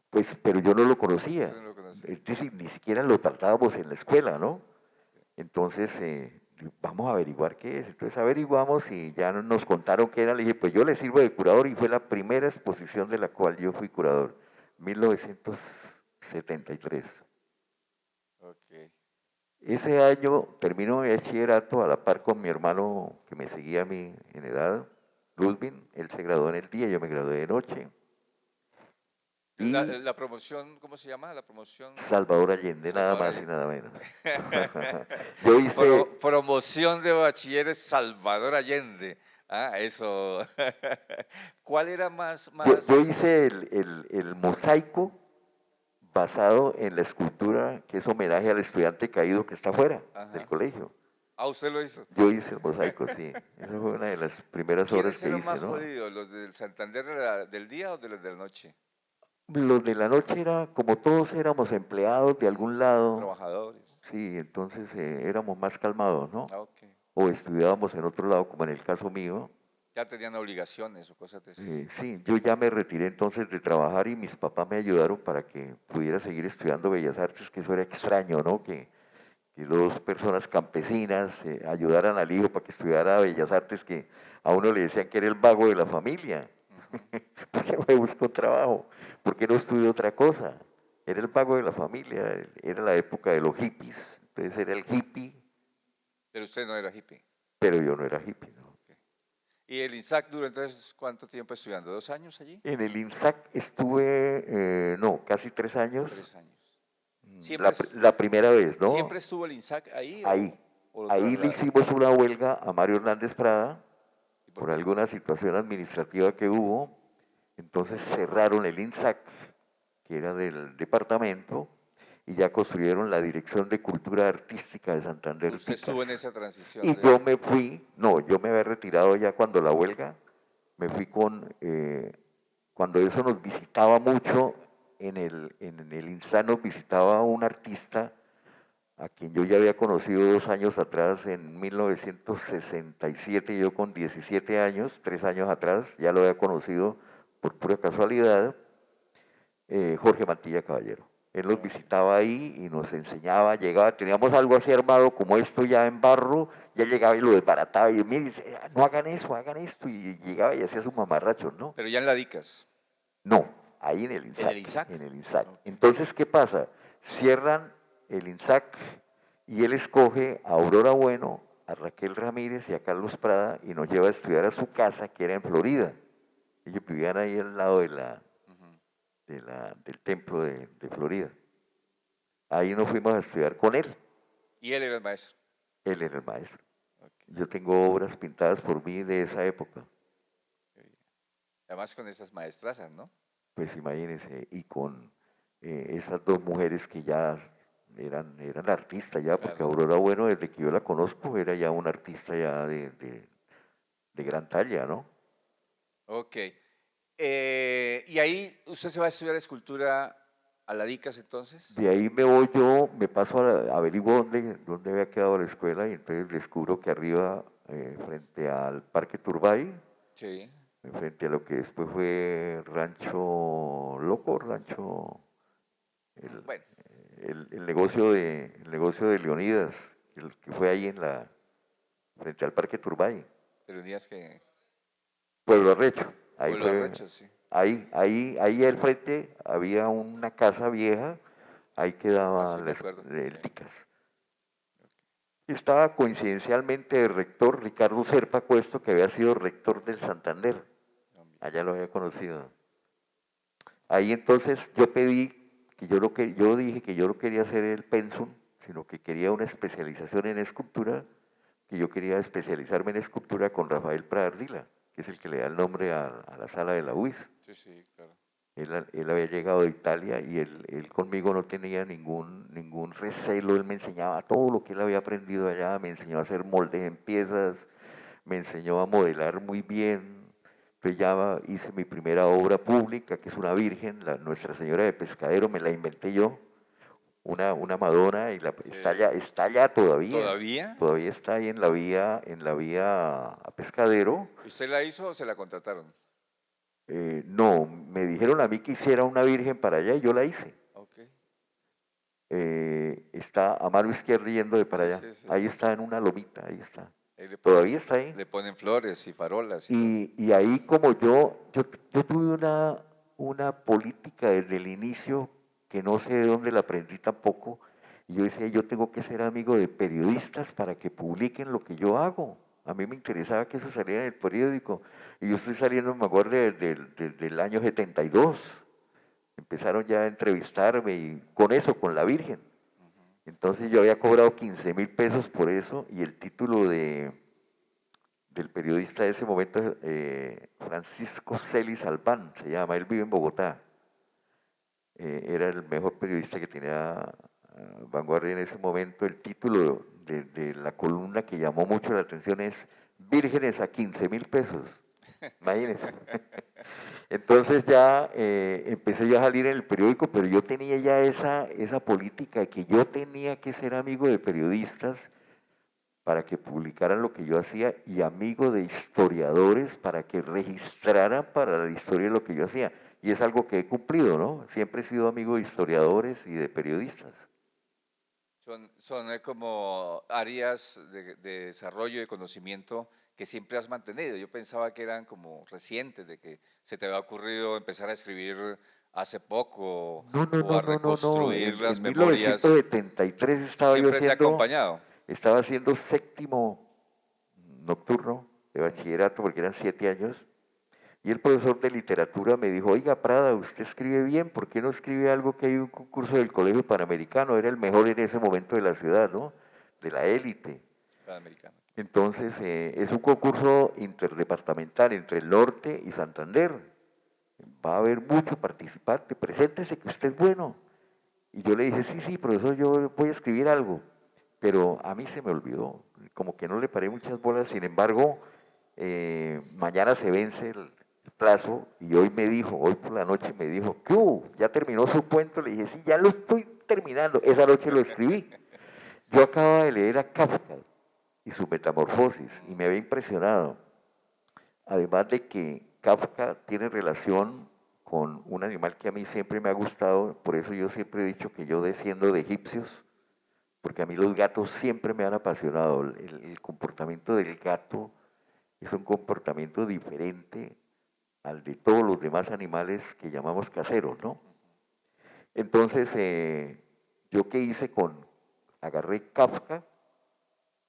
Pues, pero yo no lo conocía. Usted no lo conocía. Es decir, ni siquiera lo tratábamos en la escuela, ¿no? Entonces, vamos a averiguar qué es. Entonces averiguamos y ya nos contaron qué era. Le dije, pues yo le sirvo de curador y fue la primera exposición de la cual yo fui curador, 1973. Ok. Ese año termino mi bachillerato a la par con mi hermano que me seguía a mí en edad, Ludwig. Él se graduó en el día, yo me gradué de noche. La, Y la promoción, ¿cómo se llama? La promoción Salvador Allende, nada Salvador más y Allende. nada menos. Yo hice, Promoción de bachilleres Salvador Allende. Ah, eso. ¿Cuál era yo hice el mosaico basado en la escultura que es homenaje al estudiante caído que está afuera del Ajá. colegio. Ah, usted lo hizo. Yo hice el mosaico, sí. Esa fue una de las primeras obras ¿Quiénes que eran hice, más ¿no? jodidos, los del Santander del día o de los de la noche? Los de la noche era, como todos éramos empleados de algún lado, Trabajadores. sí, entonces éramos más calmados, ¿no? Ah, ok. O estudiábamos en otro lado, como en el caso mío. Ya tenían obligaciones o cosas de esas. Sí, yo ya me retiré entonces de trabajar y mis papás me ayudaron para que pudiera seguir estudiando Bellas Artes, que eso era extraño, ¿no? Que dos personas campesinas ayudaran al hijo para que estudiara Bellas Artes, que a uno le decían que era el vago de la familia. Ujú. ¿Por qué me buscó trabajo? ¿Por qué no estudió otra cosa? Era el vago de la familia, era la época de los hippies. Entonces era el hippie, Pero usted no era hippie. pero yo no era hippie, ¿no? Ok. ¿Y el INSAC duró entonces cuánto tiempo estudiando? ¿2 años allí? En el INSAC estuve, no, casi 3 años. 3 años. La, la primera vez, ¿no? ¿Siempre estuvo el INSAC ahí Ahí. o lo Ahí le trasladaron? hicimos una huelga a Mario Hernández Prada ¿Y por por qué? alguna situación administrativa que hubo. Entonces cerraron el INSAC, que era del departamento, y ya construyeron la Dirección de Cultura Artística de Santander. Usted DICAS. estuvo en esa transición Y yo me fui, no, yo me había retirado ya cuando la huelga, me fui cuando eso nos visitaba mucho, en el INSA nos visitaba un artista a quien yo ya había conocido 2 años atrás, en 1967, yo con 17 años, 3 años atrás, ya lo había conocido por pura casualidad, Jorge Mantilla Caballero. Él nos visitaba ahí y nos enseñaba, llegaba, teníamos algo así armado como esto ya en barro, ya llegaba y lo desbarataba y me dice, no hagan eso, hagan esto, y llegaba y hacía sus mamarrachos, ¿no? Pero ya en la DICAS. No, ahí en el INSAC. ¿En el INSAC? En el INSAC. Ok. Entonces, ¿qué pasa? Cierran el INSAC y él escoge a Aurora Bueno, a Raquel Ramírez y a Carlos Prada y nos lleva a estudiar a su casa, que era en Florida. Ellos vivían ahí al lado del templo de Florida. Ahí nos fuimos a estudiar con él. Y él era el maestro. Él era el maestro. Ok. Yo tengo obras pintadas por mí de esa época. Además con esas maestrazas, ¿no? Pues imagínense, y con esas dos mujeres que ya eran artistas ya, porque Claro. Aurora Bueno, desde que yo la conozco, era ya una artista ya de gran talla, ¿no? Ok. ¿Y ahí usted se va a estudiar escultura a la DICAS entonces? De ahí me voy yo, me paso averiguo dónde había quedado la escuela y entonces descubro que arriba, frente al Parque Turbay, Sí. frente a lo que después fue Rancho Loco, el, Bueno, el negocio de Leonidas, el que fue ahí frente al Parque Turbay, pero días que... Pueblo Arrecho, ahí Pueblo fue, Arrecho, sí. ahí al frente había una casa vieja, ahí quedaba Así me acuerdo. el Sí. DICAS. Estaba coincidencialmente el rector Ricardo Serpa Cuesto, que había sido rector del Santander, allá lo había conocido. Ahí entonces yo pedí yo dije que yo no quería hacer el pensum, sino que quería una especialización en escultura, que yo quería especializarme en escultura con Rafael Pradardila, que es el que le da el nombre a la sala de la UIS. Sí, sí, claro. Él había llegado de Italia y él conmigo no tenía ningún recelo, él me enseñaba todo lo que él había aprendido allá, me enseñó a hacer moldes en piezas, me enseñó a modelar muy bien. Pues ya hice mi primera obra pública, que es una virgen, Nuestra Señora de Pescadero, me la inventé yo, una Madonna, y Sí. está allá todavía. ¿Todavía? Todavía está ahí en la vía a Pescadero. ¿Usted la hizo o se la contrataron? No, me dijeron a mí que hiciera una virgen para allá y yo la hice. Ok. Está a mano izquierda yendo de para Sí, allá. sí, sí. Ahí está en una lomita, ahí está. Ahí Todavía está ahí. le ponen flores y farolas y todo. Y ahí como yo tuve una política desde el inicio que no sé de dónde la aprendí tampoco. Y yo decía, yo tengo que ser amigo de periodistas para que publiquen lo que yo hago. A mí me interesaba que eso saliera en el periódico. Y yo estoy saliendo, me acuerdo, desde el año 72. Empezaron ya a entrevistarme y con la Virgen. Entonces yo había cobrado 15.000 pesos por eso y el título del periodista de ese momento, Francisco Celis Albán, se llama, él vive en Bogotá. Era el mejor periodista que tenía Vanguardia en ese momento. El título de la columna que llamó mucho la atención es Vírgenes a 15.000 pesos. Imagínense. Entonces ya empecé yo a salir en el periódico, pero yo tenía ya esa política de que yo tenía que ser amigo de periodistas para que publicaran lo que yo hacía y amigo de historiadores para que registraran para la historia lo que yo hacía. Y es algo que he cumplido, ¿no? Siempre he sido amigo de historiadores y de periodistas. Son como áreas de desarrollo de conocimiento que siempre has mantenido. Yo pensaba que eran como recientes, de que se te había ocurrido empezar a escribir hace poco o a No. reconstruir las En memorias. 1973 Siempre te ha acompañado. estaba haciendo séptimo nocturno de bachillerato, porque eran 7 años, y el profesor de literatura me dijo, oiga Prada, usted escribe bien, ¿por qué no escribe algo que hay un concurso del Colegio Panamericano? Era el mejor en ese momento de la ciudad, ¿no? De la élite. Panamericano. Entonces, es un concurso interdepartamental entre el norte y Santander. Va a haber mucho participante, preséntese que usted es bueno. Y yo le dije, sí, sí, profesor, yo voy a escribir algo, pero a mí se me olvidó, como que no le paré muchas bolas, sin embargo, mañana se vence el plazo y hoy me dijo, hoy por la noche me dijo, ¿qué hubo? ¿Ya terminó su cuento? Le dije, sí, ya lo estoy terminando, esa noche lo escribí. Yo acababa de leer a Kafka y su Metamorfosis y me había impresionado. Además de que Kafka tiene relación con un animal que a mí siempre me ha gustado, por eso yo siempre he dicho que yo desciendo de egipcios, porque a mí los gatos siempre me han apasionado. El comportamiento del gato es un comportamiento diferente al de todos los demás animales que llamamos caseros, ¿no? Entonces, ¿yo qué hice con? Agarré Kafka,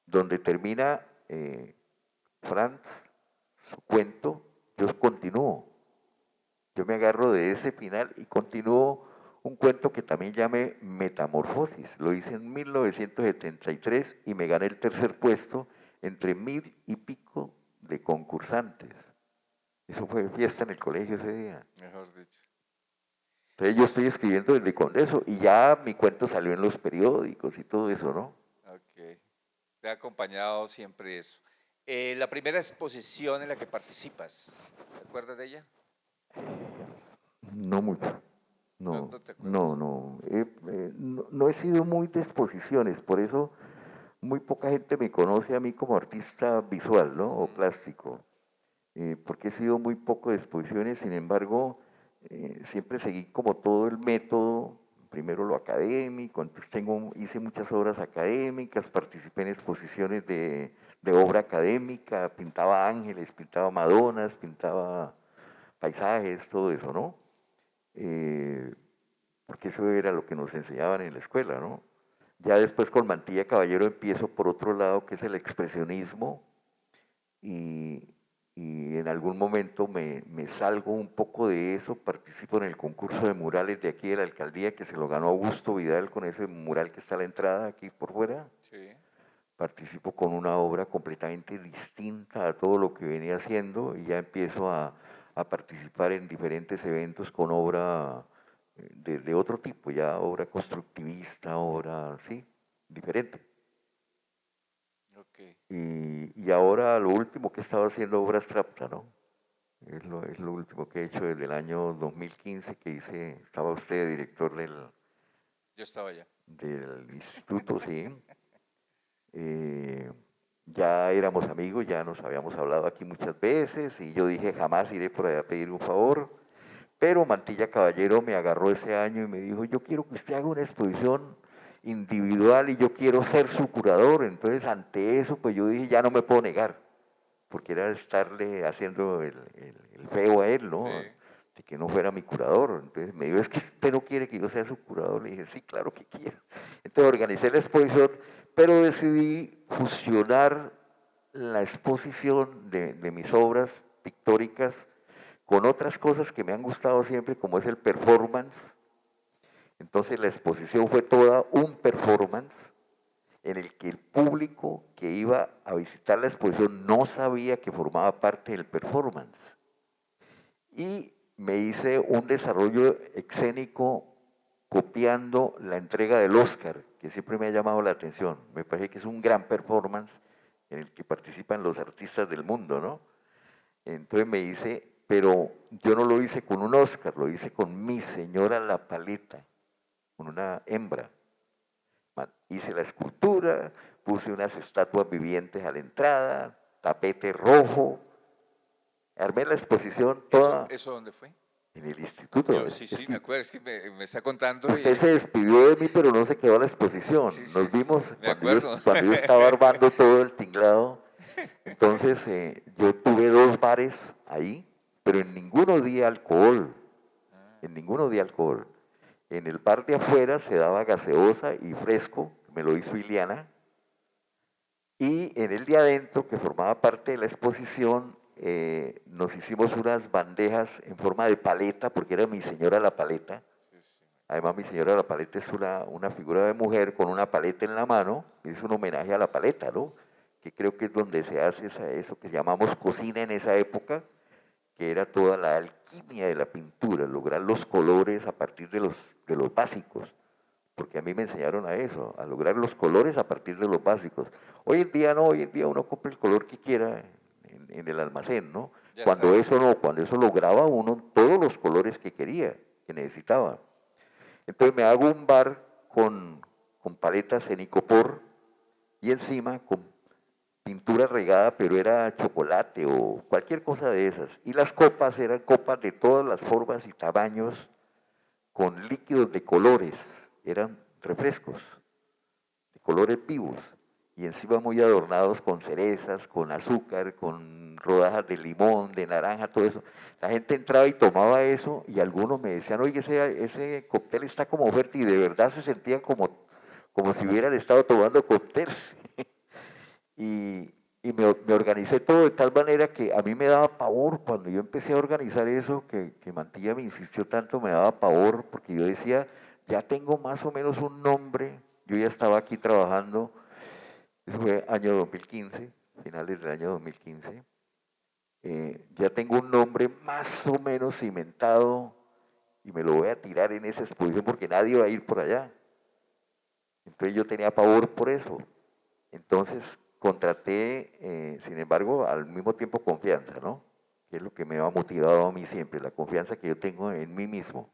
donde termina Franz su cuento, yo continúo. Yo me agarro de ese final y continúo un cuento que también llamé Metamorfosis. Lo hice en 1973 y me gané el tercer puesto entre 1000 y pico de concursantes. Eso fue fiesta en el colegio ese día. Mejor dicho. Entonces yo estoy escribiendo desde con eso y ya mi cuento salió en los periódicos y todo eso, ¿no? Ok. Te ha acompañado siempre eso. La primera exposición en la que participas, ¿te acuerdas de ella? No mucho. No, No, no te acuerdas. no, no. No he sido muy de exposiciones, por eso muy poca gente me conoce a mí como artista visual, ¿no? O plástico, porque he sido muy poco de exposiciones, sin embargo, siempre seguí como todo el método, primero lo académico, entonces hice muchas obras académicas, participé en exposiciones de obra académica, pintaba ángeles, pintaba madonas, pintaba paisajes, todo eso, ¿no? Eh, porque eso era lo que nos enseñaban en la escuela, ¿no? Ya después con Mantilla Caballero empiezo por otro lado, que es el expresionismo, y, y en algún momento me salgo un poco de eso, participo en el concurso de murales de aquí de la alcaldía, que se lo ganó Augusto Vidal con ese mural que está a la entrada aquí por fuera. Sí. Participo con una obra completamente distinta a todo lo que venía haciendo y ya empiezo a participar en diferentes eventos con obra de otro tipo, ya obra constructivista, obra, sí, diferente. Ok. Y ahora lo último que he estado haciendo obra abstracta, ¿no? Es lo último que he hecho desde el año 2015 que hice, estaba usted director Yo estaba allá. del instituto, sí. Eh, ya éramos amigos, ya nos habíamos hablado aquí muchas veces y yo dije jamás iré por allá a pedir un favor, pero Mantilla Caballero me agarró ese año y me dijo, yo quiero que usted haga una exposición individual y yo quiero ser su curador. Entonces ante eso pues yo dije ya no me puedo negar, porque era estarle haciendo el feo a él, Sí. ¿no? De que no fuera mi curador. Entonces me dijo, es que usted no quiere que yo sea su curador. Le dije, sí, claro que quiero. Entonces organicé la exposición, pero decidí fusionar la exposición de mis obras pictóricas con otras cosas que me han gustado siempre, como es el performance. Entonces la exposición fue toda un performance en el que el público que iba a visitar la exposición no sabía que formaba parte del performance. Y me hice un desarrollo escénico copiando la entrega del Oscar, que siempre me ha llamado la atención. Me parece que es un gran performance en el que participan los artistas del mundo, ¿no? Entonces me hice, pero yo no lo hice con un Oscar, lo hice con mi señora La Paleta, con una hembra. Hice la escultura, puse unas estatuas vivientes a la entrada, tapete rojo, armé la exposición ¿Eso, toda eso dónde fue? en el instituto. Yo sí, sí, me acuerdo, es que me está contando Usted y... se despidió de mí, pero no se quedó a la exposición. Sí, sí, Nos sí, vimos me acuerdo. cuando yo estaba armando todo el tinglado. Entonces yo tuve 2 bares ahí, pero en ninguno di alcohol, en ninguno di alcohol. En el bar de afuera se daba gaseosa y fresco, me lo hizo Iliana, y en el de adentro, que formaba parte de la exposición, nos hicimos unas bandejas en forma de paleta, porque era mi señora la paleta. Sí, sí. Además, mi señora la paleta es una figura de mujer con una paleta en la mano, es un homenaje a la paleta, ¿no? Que creo que es donde se hace eso que llamamos cocina en esa época, que era toda la alquimia de la pintura, lograr los colores a partir de los básicos. porque a mí me enseñaron a eso, a lograr los colores a partir de los básicos. Hoy en día no, hoy en día uno compra el color que quiera en el almacén, ¿no? Ya Cuando está. eso no, cuando eso lograba uno todos los colores que quería, que necesitaba. Entonces me hago un bar con paletas en icopor y encima con pintura regada, pero era chocolate o cualquier cosa de esas. Y las copas eran copas de todas las formas y tamaños, con líquidos de colores, eran refrescos de colores vivos y encima muy adornados con cerezas, con azúcar, con rodajas de limón, de naranja, todo eso. La gente entraba y tomaba eso y algunos me decían, oye, ese cóctel está como fuerte y de verdad se sentían como si hubieran estado tomando cóctel. Y me organicé todo de tal manera que a mí me daba pavor cuando yo empecé a organizar eso, que Mantilla me insistió tanto, me daba pavor porque yo decía, ya tengo más o menos un nombre, yo ya estaba aquí trabajando, eso fue año 2015, finales del año 2015, ya tengo un nombre más o menos cimentado y me lo voy a tirar en esa exposición porque nadie va a ir por allá. Entonces yo tenía pavor por eso. Entonces contraté, sin embargo, al mismo tiempo confianza, ¿no? Que es lo que me ha motivado a mí siempre, la confianza que yo tengo en mí mismo.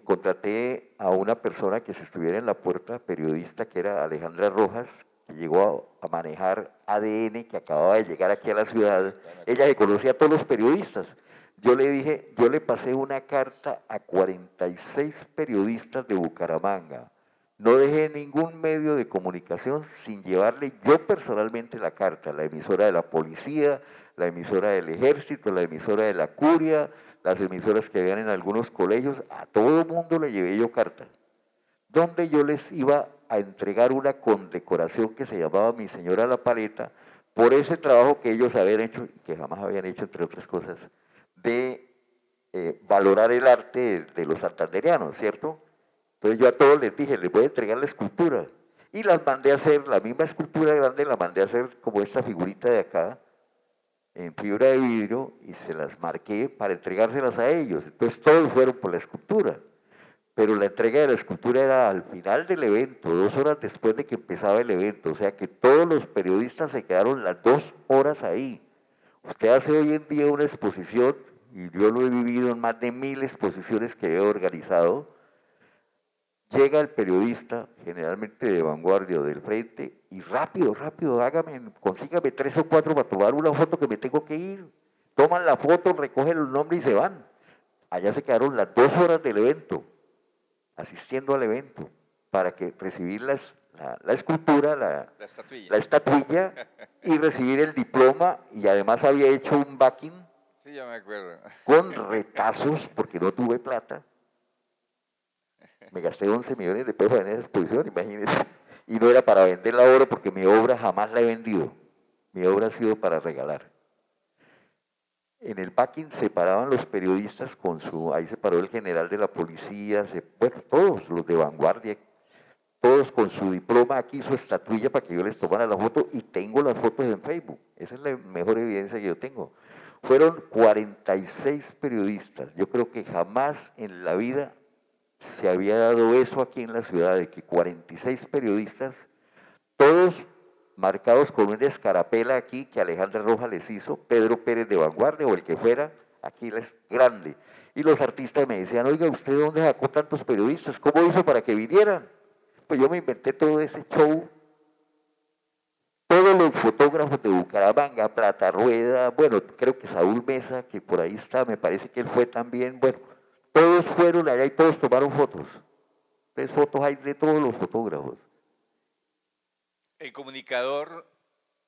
Contraté a una persona que se estuviera en la puerta, periodista, que era Alejandra Rojas, que llegó a manejar ADN, que acababa de llegar aquí a la ciudad. Ella se conocía a todos los periodistas. Yo le dije, yo le pasé una carta a 46 periodistas de Bucaramanga. No dejé ningún medio de comunicación sin llevarle yo personalmente la carta, la emisora de la policía, la emisora del ejército, la emisora de la curia, las emisoras que habían en algunos colegios, a todo el mundo le llevé yo carta, donde yo les iba a entregar una condecoración que se llamaba Mi Señora la Paleta, por ese trabajo que ellos habían hecho, y que jamás habían hecho, entre otras cosas, de valorar el arte de los santanderianos, ¿cierto? Entonces yo a todos les dije, les voy a entregar la escultura. Y las mandé a hacer, la misma escultura grande la mandé a hacer como esta figurita de acá, en fibra de vidrio, y se las marqué para entregárselas a ellos. Entonces todos fueron por la escultura. Pero la entrega de la escultura era al final del evento, 2 horas después de que empezaba el evento. O sea que todos los periodistas se quedaron las 2 horas ahí. Usted hace hoy en día una exposición, y yo lo he vivido en más de 1000 exposiciones que he organizado. Llega el periodista, generalmente de Vanguardia o del Frente, y rápido, rápido, consígame 3 o 4 para tomar una foto que me tengo que ir. Toman la foto, recogen el nombre y se van. Allá se quedaron las 2 horas del evento, asistiendo al evento, para que recibir la escultura, la estatuilla y recibir el diploma, y además había hecho un backing. Sí, ya me acuerdo. Con retazos, porque no tuve plata. Me gasté 11 millones de pesos en esa exposición, imagínense. Y no era para vender la obra porque mi obra jamás la he vendido. Mi obra ha sido para regalar. En el backing se paraban los periodistas ahí se paró el general de la policía, bueno, todos los de Vanguardia, todos con su diploma aquí, su estatuilla para que yo les tomara la foto y tengo las fotos en Facebook. Esa es la mejor evidencia que yo tengo. Fueron 46 periodistas. Yo creo que jamás en la vida se había dado eso aquí en la ciudad, de que 46 periodistas, todos marcados con una escarapela aquí que Alejandra Rojas les hizo, Pedro Pérez de Vanguardia o el que fuera, aquí es grande. Y los artistas me decían, oiga, ¿usted de dónde sacó tantos periodistas? ¿Cómo hizo para que vinieran? Pues yo me inventé todo ese show. Todos los fotógrafos de Bucaramanga, Plata Rueda, bueno, creo que Saúl Mesa, que por ahí está, me parece que él fue también, bueno, todos fueron allá y todos tomaron fotos. 3 fotos hay de todos los fotógrafos. El comunicador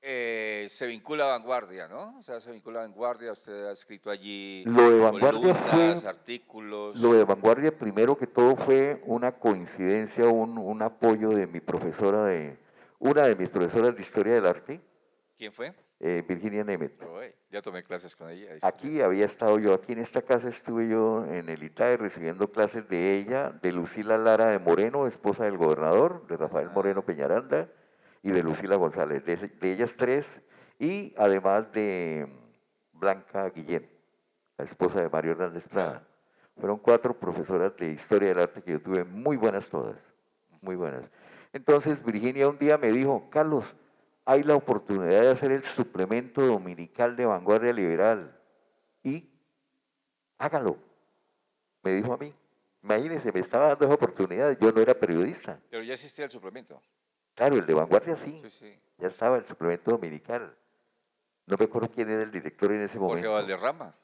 se vincula a Vanguardia, ¿no? O sea, se vincula a Vanguardia, usted ha escrito allí Lo de Vanguardia columnas, fue, artículos. lo de Vanguardia primero que todo fue una coincidencia, un apoyo de mi profesora una de mis profesoras de Historia del Arte, ¿Quién fue? Virginia Nemeth. Ya tomé clases con ella. Aquí había estado yo, aquí en esta casa estuve yo en el ITAE recibiendo clases de ella, de Lucila Lara de Moreno, esposa del gobernador, de Rafael Moreno Peñaranda, y de Lucila González, de ellas tres, y además de Blanca Guillén, la esposa de Mario Hernández Prada. Fueron 4 profesoras de historia del arte que yo tuve, muy buenas todas, muy buenas. Entonces Virginia un día me dijo, Carlos, hay la oportunidad de hacer el suplemento dominical de Vanguardia Liberal y hágalo, me dijo a mí. Imagínense, me estaba dando esa oportunidad, yo no era periodista. Pero ya existía el suplemento. Claro, el de Vanguardia sí, Sí, sí. ya estaba el suplemento dominical. No me acuerdo quién era el director en ese Jorge momento, Valderrama.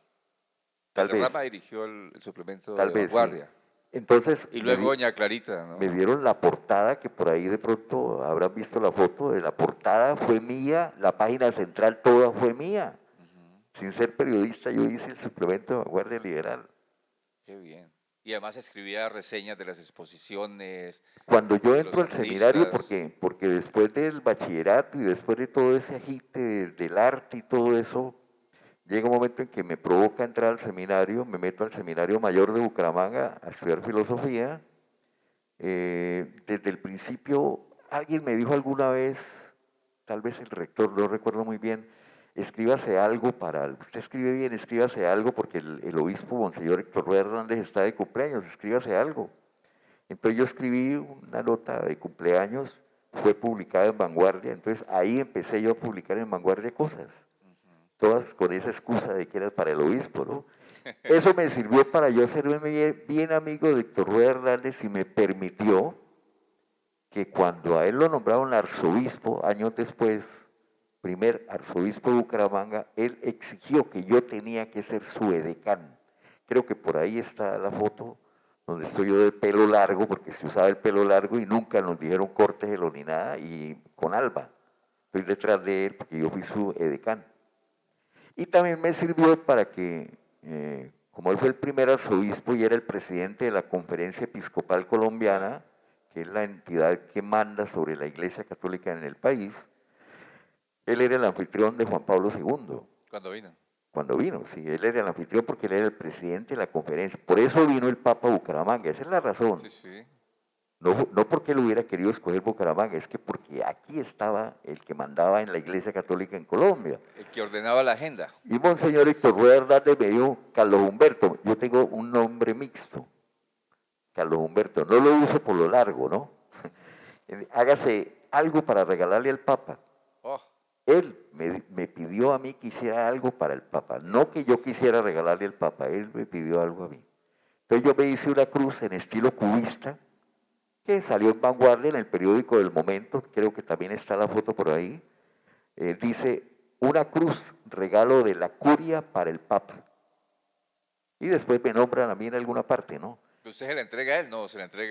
tal vez, Valderrama dirigió el suplemento tal de vez sí. Vanguardia. Entonces Y luego Doña Clarita, me ¿no? dieron la portada, que por ahí de pronto habrán visto la foto de la portada, fue mía, la página central toda fue mía. Ujú. Sin ser periodista yo hice el suplemento de Vanguardia Liberal. Qué bien. Y además escribía reseñas de las exposiciones, Cuando yo de entro los al seminario, artistas. porque después del bachillerato y después de todo ese agite del arte y todo eso, llega un momento en que me provoca entrar al seminario, me meto al Seminario Mayor de Bucaramanga a estudiar filosofía. Desde el principio, alguien me dijo alguna vez, tal vez el rector, no recuerdo muy bien, escríbase algo usted escribe bien, escríbase algo porque el obispo Monseñor Héctor Rueda Hernández está de cumpleaños, escríbase algo. Entonces yo escribí una nota de cumpleaños, fue publicada en Vanguardia, entonces ahí empecé yo a publicar en Vanguardia cosas, todas con esa excusa de que era para el obispo, ¿no? Eso me sirvió para yo hacerme bien amigo de Héctor Rueda Hernández y me permitió que cuando a él lo nombraron arzobispo, años después, primer arzobispo de Bucaramanga, él exigió que yo tenía que ser su edecán. Creo que por ahí está la foto donde estoy yo de pelo largo, porque se usaba el pelo largo y nunca nos dijeron córteselo ni nada, y con alba. Estoy detrás de él porque yo fui su edecán. Y también me sirvió para que, como él fue el primer arzobispo y era el presidente de la Conferencia Episcopal Ya, Colombiana, que es la entidad que manda sobre la Iglesia Católica en el país, él era el anfitrión de Juan Pablo II, cuando vino. cuando vino, sí, él era el anfitrión porque él era el presidente de la conferencia. Por eso vino el Papa a Bucaramanga, esa es la razón. Sí, sí. No, no porque él hubiera querido escoger Bucaramanga, es que porque aquí estaba el que mandaba en la Iglesia Católica en Colombia. El que ordenaba la agenda. Y Monseñor Héctor Rueda Hernández me dijo, Carlos Humberto, yo tengo un nombre mixto, Carlos Humberto, no lo uso por lo largo, ¿no? Hágase algo para regalarle al Papa. Oh, Él me pidió a mí que hiciera algo para el Papa, no que yo quisiera regalarle al Papa, él me pidió algo a mí. Entonces yo me hice una cruz en estilo cubista, que salió en Vanguardia en el periódico del momento, creo que también está la foto por ahí. Dice, una cruz, regalo de la curia para el Papa. Y después me nombran a mí en alguna parte, ¿no? ¿usted se la entrega a él? No, se la No fui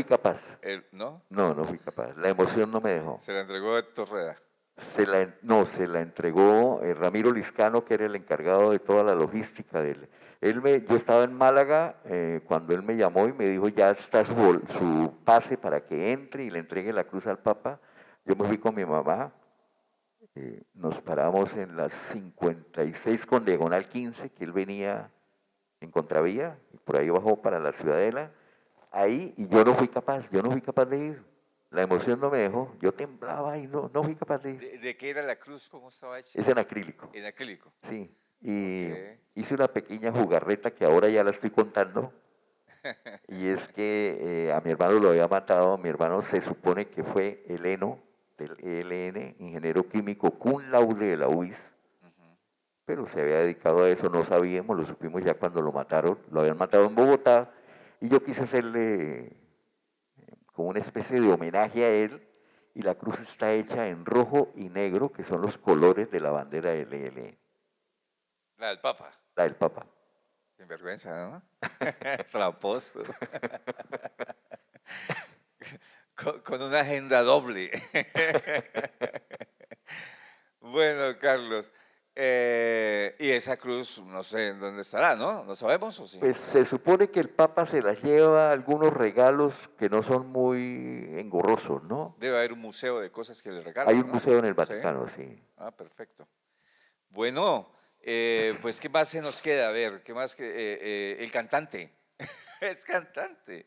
entrega capaz, él, ¿no? no, no fui capaz, la emoción no me dejó. Se la entregó a Héctor Rueda. No, se la entregó Ramiro Liscano, que era el encargado de toda la logística de él. Yo estaba en Málaga cuando él me llamó y me dijo, ya está su pase para que entre y le entregue la cruz al Papa. Yo me fui con mi mamá, nos paramos en las 56 con Diagonal 15, que él venía en contravía, y por ahí bajó para la Ciudadela, ahí, y yo no fui capaz, yo no fui capaz de ir. La emoción no me dejó, yo temblaba y no fui capaz de ir. ¿De qué era la cruz? ¿Cómo estaba hecha? Es en acrílico, En acrílico. sí. Ok. Y hice una pequeña jugarreta que ahora ya la estoy contando, y es que a mi hermano lo había matado, mi hermano se supone que fue heleno, del ELN, ingeniero químico cum laude de la UIS, Ujú. pero se había dedicado a eso, no sabíamos, lo supimos ya cuando lo mataron, lo habían matado en Bogotá, y yo quise hacerle como una especie de homenaje a él, y la cruz está hecha en rojo y negro, que son los colores de la bandera del ELN, La del Papa. la del Papa. Sin vergüenza, ¿no? Tramposo. Con una agenda doble. Bueno, Carlos. Y esa cruz, no sé en dónde estará, ¿no? ¿No sabemos o sí? Pues se supone que el Papa se las lleva algunos regalos que no son muy engorrosos, ¿no? Debe haber un museo de cosas que le Hay regalan, un ¿no? museo en el Sí. Vaticano, sí. Ah, perfecto. Bueno, pues ¿qué más se nos queda? A ver, ¿qué más que el cantante? Es cantante.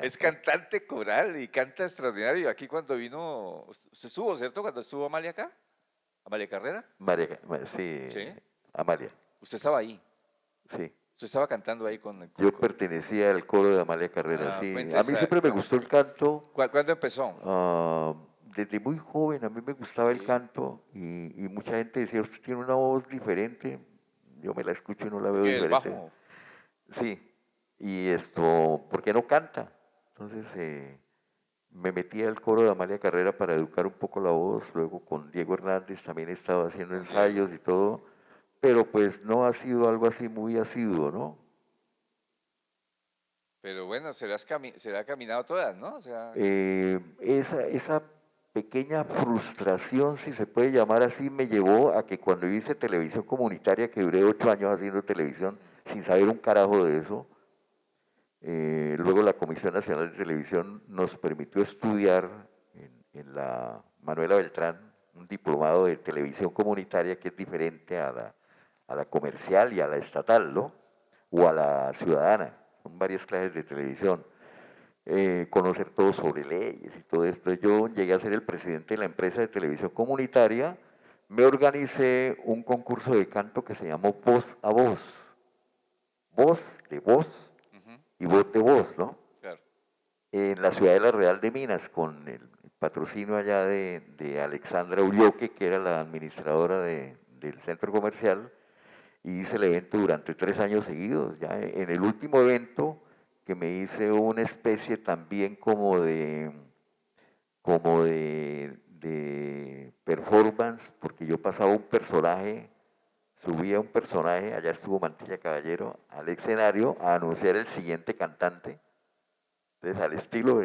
Es cantante coral y canta extraordinario. Aquí cuando vino, usted estuvo, ¿cierto? Cuando estuvo Amalia acá, Amalia Carrera. Sí, Sí. Amalia, Usted estaba ahí. sí. Usted estaba cantando ahí con el... Yo pertenecía al coro de Amalia Carrera, sí. cuente A mí siempre me gustó el canto. ¿Cuándo empezó? Desde muy joven a mí me gustaba el Sí, canto y mucha gente decía, usted tiene una voz diferente. Yo me la escucho y no la veo porque es diferente. bajo. Sí, y esto, ¿por qué no canta? Entonces me metí al coro de Amalia Carrera para educar un poco la voz, luego con Diego Hernández también estaba haciendo Con Diego. ensayos y todo, pero pues no ha sido algo así muy asiduo, ¿no? Pero bueno, será caminado todas, ¿no? O sea, Esa pequeña frustración, si se puede llamar así, me llevó a que cuando hice televisión comunitaria, que duré 8 años haciendo televisión sin saber un carajo de eso, luego la Comisión Nacional de Televisión nos permitió estudiar en la Manuela Beltrán un diplomado de televisión comunitaria que es diferente a la comercial y a la estatal, ¿no? O a la ciudadana. Son varias clases de televisión. Conocer todo sobre leyes y todo esto. Yo llegué a ser el presidente de la empresa de televisión comunitaria. Me organicé un concurso de canto que se llamó Voz a Voz. Voz de voz ujú, y voz de voz, ¿no? claro. En la ciudad de La Real de Minas, con el patrocinio allá de Alexandra Ulloque, que era la administradora del centro comercial, y hice el evento durante 3 años seguidos. Ya en el último evento, que me hice una especie también como de performance, porque yo pasaba un personaje, subía un personaje, allá estuvo Mantilla Caballero, al escenario a anunciar el siguiente cantante. Entonces, al estilo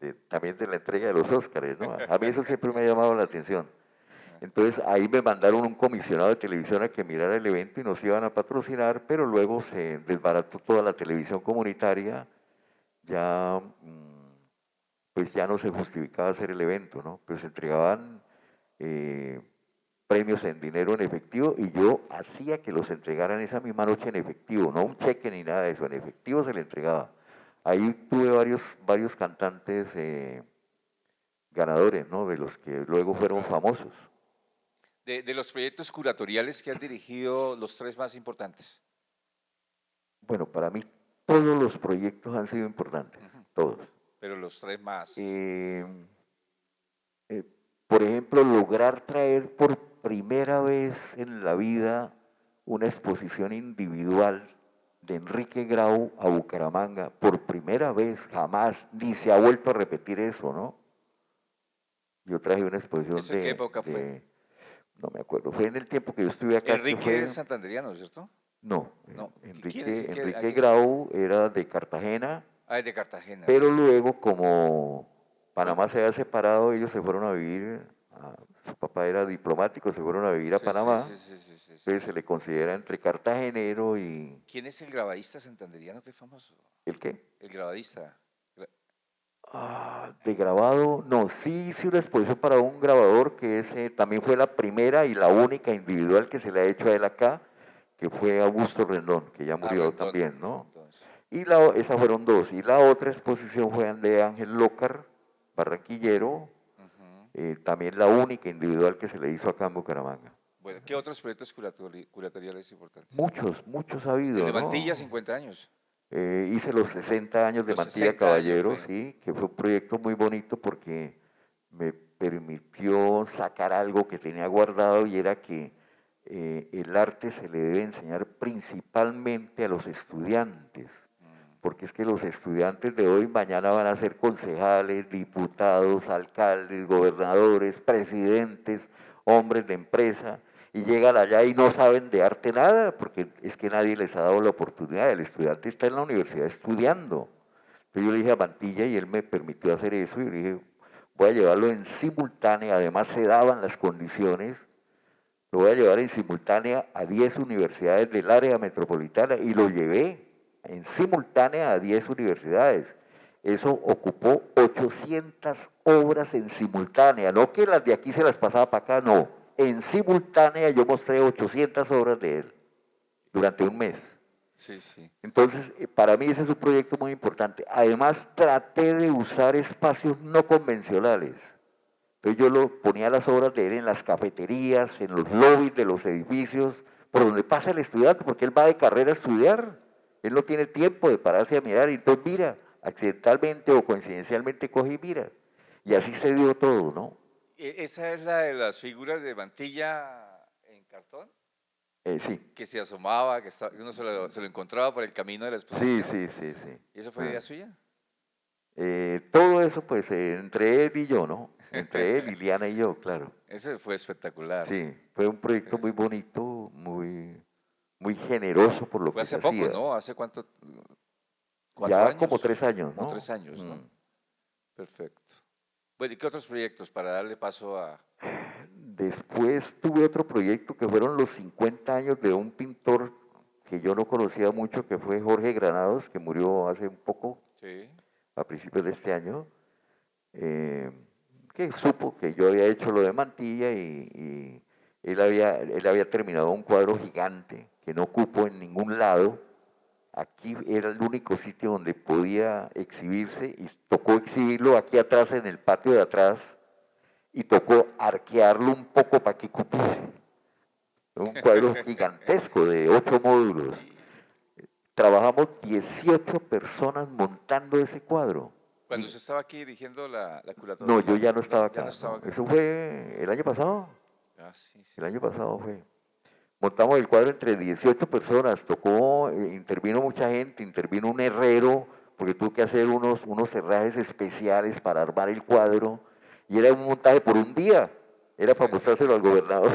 Sí. también de la entrega de los Óscares, ¿no? A mí eso siempre me ha llamado la atención. Ah, Entonces, ahí me mandaron un comisionado de televisión a que mirara el evento y nos iban a patrocinar, pero luego se desbarató toda la televisión comunitaria, ya, pues ya no se justificaba hacer el evento, ¿no? Pero se entregaban eh, premios en dinero en efectivo y yo hacía que los entregaran esa misma noche en efectivo, no un cheque ni nada de eso, en efectivo se le entregaba. Ahí tuve varios cantantes ganadores, ¿no? De los que luego fueron claro. famosos. De los proyectos curatoriales que has dirigido, los tres más importantes. Bueno, para mí todos los proyectos han sido importantes, Ujú, todos. pero los tres más. Eh, eh, por ejemplo, lograr traer por primera vez en la vida una exposición individual de Enrique Grau a Bucaramanga, por primera vez, jamás, ni se ha vuelto a repetir eso, ¿no? Yo traje una exposición ¿Eso en qué época fue? no me acuerdo, fue en el tiempo que yo estuve acá, que Enrique fue, Santanderiano, ¿cierto? no, No. ¿Quién es? Enrique Grau era de Cartagena, Ah, es de Cartagena, pero sí. luego como Bueno, Panamá se había separado, ellos se fueron a vivir, su papá era diplomático, se fueron a vivir a sí, sí, Panamá, sí, sí, sí, sí, sí, entonces se sí. le considera entre cartagenero y, ¿Quién es el grabadista santanderiano que es famoso? ¿el qué? El grabadista. De grabado, no, sí hice una exposición para un grabador que ese también fue la primera y la única individual que se le ha hecho a él acá, que fue Augusto Rendón, que ya Ah, murió Rendón, también, ¿no? entonces. Y esas fueron dos. Y la otra exposición fue de Ángel Lócar, barranquillero, Ujú. también la única individual que se le hizo acá en Bucaramanga. Bueno, ¿qué otros proyectos curatoriales importantes? Muchos ha El habido, de Mantilla, ¿no? 50 años. Hice los 60 años de Los Mantilla 60 años Caballero, fue. sí, que fue un proyecto muy bonito porque me permitió sacar algo que tenía guardado y era que el arte se le debe enseñar principalmente a los estudiantes, Mm, porque es que los estudiantes de hoy mañana van a ser concejales, diputados, alcaldes, gobernadores, presidentes, hombres de empresa, y llegan allá y no saben de arte nada, porque es que nadie les ha dado la oportunidad. El estudiante está en la universidad estudiando. Entonces yo le dije a Mantilla y él me permitió hacer eso, y le dije, voy a llevarlo en simultánea, además se daban las condiciones, lo voy a llevar en simultánea a 10 universidades del área metropolitana, y lo llevé en simultánea a 10 universidades. Eso ocupó 800 obras en simultánea, no que las de aquí se las pasaba para acá, no. En simultánea yo mostré 800 obras de él durante un mes. sí, sí. Entonces, para mí ese es un proyecto muy importante. Además, traté de usar espacios no convencionales. Entonces yo ponía las obras de él en las cafeterías, en los lobbies de los edificios, por donde pasa el estudiante, porque él va de carrera a estudiar, él no tiene tiempo de pararse a mirar, y entonces mira, accidentalmente o coincidencialmente coge y mira, y así se dio todo, ¿no? ¿Esa es la de las figuras de mantilla en cartón? Sí, Que se asomaba, uno se lo encontraba por el camino de la sí, exposición. sí, sí, sí. ¿Y eso fue Ah. idea suya? Todo eso, pues, entre él y yo, ¿no? Entre él, Liliana y yo, claro. Ese fue espectacular. Sí, fue un proyecto muy Es- bonito, muy generoso por lo Fue que se hace poco, hacía. ¿no? ¿Hace cuatro Ya como años? 3 años, Como ¿no? 3 años, ¿no? Perfecto. Bueno, ¿y qué otros proyectos para darle paso a... Después tuve otro proyecto que fueron los 50 años de un pintor que yo no conocía mucho, que fue Jorge Granados, que murió hace un poco, Sí, a principios de este año, eh, que supo que yo había hecho lo de Mantilla y él había terminado un cuadro gigante que no cupo en ningún lado. Aquí era el único sitio donde podía exhibirse y tocó exhibirlo aquí atrás en el patio de atrás y tocó arquearlo un poco para que cupiera. Un cuadro gigantesco de 8 módulos. y Trabajamos 18 personas montando ese cuadro. cuando usted estaba aquí dirigiendo la No, yo curatoría, ya no estaba ya no acá, estaba no. acá. Eso fue el año pasado. Ah, sí, El sí. año pasado fue. Montamos el cuadro entre 18 personas, tocó, intervino mucha gente, intervino un herrero, porque tuvo que hacer unos herrajes especiales para armar el cuadro, y era un montaje por un día, era para mostrárselo al gobernador.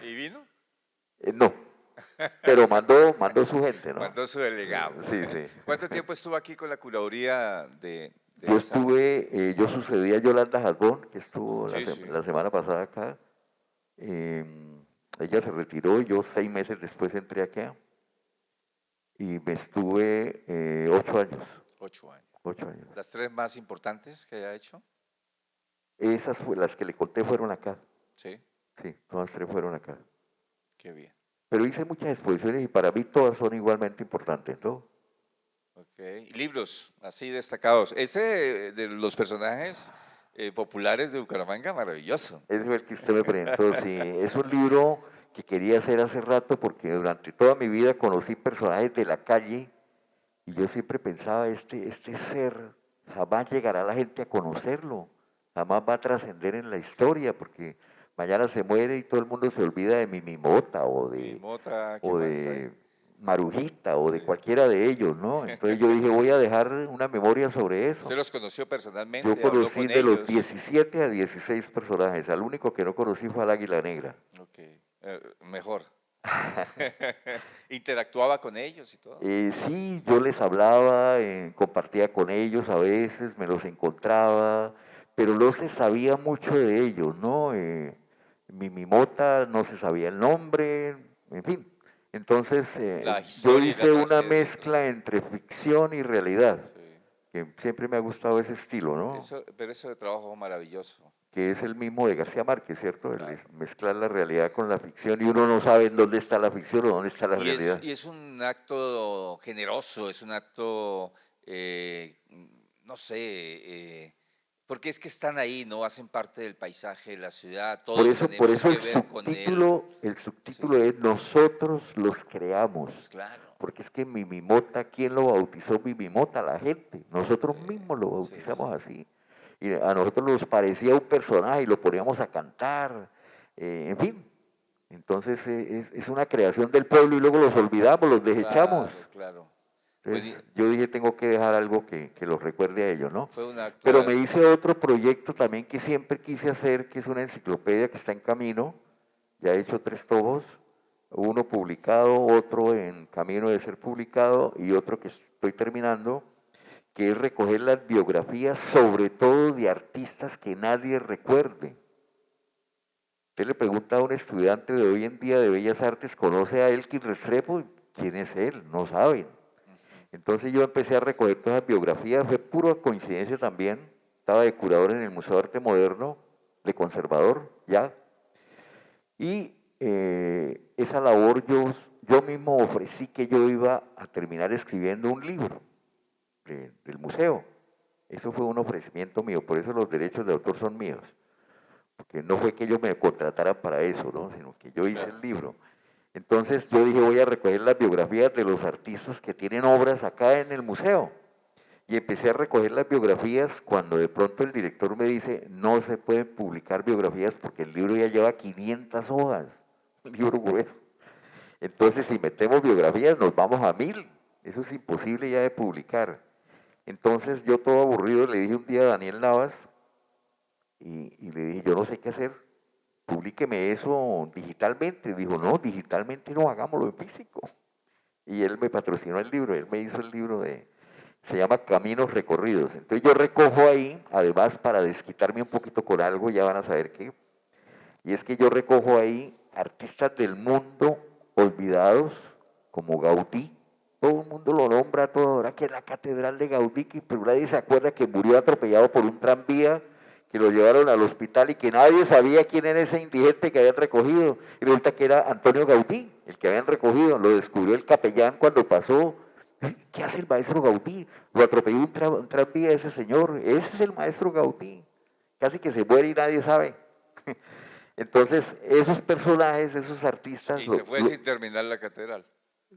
¿Y vino? No, pero mandó su gente, ¿no? Mandó su delegado. Sí, sí. ¿Cuánto tiempo estuvo aquí con la curaduría de Yo esa? yo sucedí a Yolanda Jazbón, que estuvo Sí, sí. la semana pasada acá. Ella se retiró y yo 6 meses después entré acá y me estuve 8 años. 8 años. 8 años. ¿Las tres más importantes que haya hecho? Las que le conté fueron acá. Sí, Sí, todas tres fueron acá. qué bien. Pero hice muchas exposiciones y para mí todas son igualmente importantes, ¿no? Ok. Y libros así destacados. Ese de los personajes populares de Bucaramanga, maravilloso. Ese fue el que usted me presentó, sí. Es un libro que quería hacer hace rato porque durante toda mi vida conocí personajes de la calle y yo siempre pensaba, este ser jamás llegará la gente a conocerlo, jamás va a trascender en la historia porque mañana se muere y todo el mundo se olvida de Mimimota Mi Mota, ¿qué o más hay? de Marujita o de Sí. cualquiera de ellos, ¿no? Entonces yo dije, voy a dejar una memoria sobre ¿Usted eso. los conoció Yo personalmente? ¿Habló conocí con de los ellos? 17 a 16 personajes, al único que no conocí fue al Águila Negra. Ok, mejor. Interactuaba con ellos y todo. Sí, yo les hablaba, compartía con ellos a veces, me los encontraba, pero no se sabía mucho de ellos, ¿no? Mimota no se sabía el nombre, en fin. Entonces, La yo historia y la hice una tragedia. mezcla entre ficción y realidad, Sí. que siempre me ha gustado ese estilo, ¿no? Pero eso de trabajo maravilloso. Que es el mismo de García Márquez, ¿cierto? Claro. Mezclar la realidad con la ficción y uno no sabe en dónde está la ficción o dónde está la realidad. Y es un acto generoso, es un acto, no sé, porque es que están ahí, ¿no? Hacen parte del paisaje de la ciudad, todos Por tenemos eso que ver con él. el Sí, subtítulo es Nosotros los creamos. pues claro. Porque es que Mimimota, ¿quién lo bautizó Mimimota? La gente. Nosotros mismos lo Sí, bautizamos sí. así. Y a nosotros nos parecía un personaje y lo poníamos a cantar. En fin. Entonces es una creación del pueblo y luego los olvidamos, los desechamos. Claro, claro. Bueno, Entonces yo dije, tengo que dejar algo que los recuerde a ellos, ¿no? fue un acto, Pero me hice otro proyecto también que siempre quise hacer, que es una enciclopedia que está en camino. Ya he hecho 3 tomos, uno publicado, otro en camino de ser publicado y otro que estoy terminando, que es recoger las biografías, sobre todo de artistas que nadie recuerde. Usted le pregunta a un estudiante de hoy en día de Bellas Artes, ¿conoce a Elkin Restrepo? ¿Quién es él? No saben. Entonces yo empecé a recoger todas las biografías, fue pura coincidencia también. Estaba de curador en el Museo de Arte Moderno, de conservador, ya. Y esa labor yo mismo ofrecí que yo iba a terminar escribiendo un libro del museo. Eso fue un ofrecimiento mío, por eso los derechos de autor son míos. Porque no fue que ellos me contrataran para eso, ¿no? Sino que yo hice claro. el libro. Entonces yo dije, voy a recoger las biografías de los artistas que tienen obras acá en el museo. Y empecé a recoger las biografías cuando de pronto el director me dice, no se pueden publicar biografías porque el libro ya lleva 500 hojas, un libro grueso. Entonces, si metemos biografías, nos vamos a 1000. Eso es imposible ya de publicar. Entonces, yo todo aburrido le dije un día a Daniel Navas y le dije, yo no sé qué hacer, publíqueme eso digitalmente. Dijo, no, digitalmente no, hagámoslo en físico. Y él me patrocinó el libro, él me hizo el libro se llama Caminos Recorridos. Entonces yo recojo ahí, además para desquitarme un poquito con algo, ya van a saber qué, y es que yo recojo ahí artistas del mundo olvidados, como Gaudí. Todo el mundo lo nombra a toda hora, que es la catedral de Gaudí, pero nadie se acuerda que murió atropellado por un tranvía, que lo llevaron al hospital y que nadie sabía quién era ese indigente que habían recogido. Y resulta que era Antonio Gaudí, el que habían recogido. Lo descubrió el capellán cuando pasó. ¿Qué hace el maestro Gaudí? Lo atropelló un tranvía ese señor. Ese es el maestro Gaudí. Casi que se muere y nadie sabe. Entonces, esos personajes, esos artistas, Y se fue sin terminar la catedral.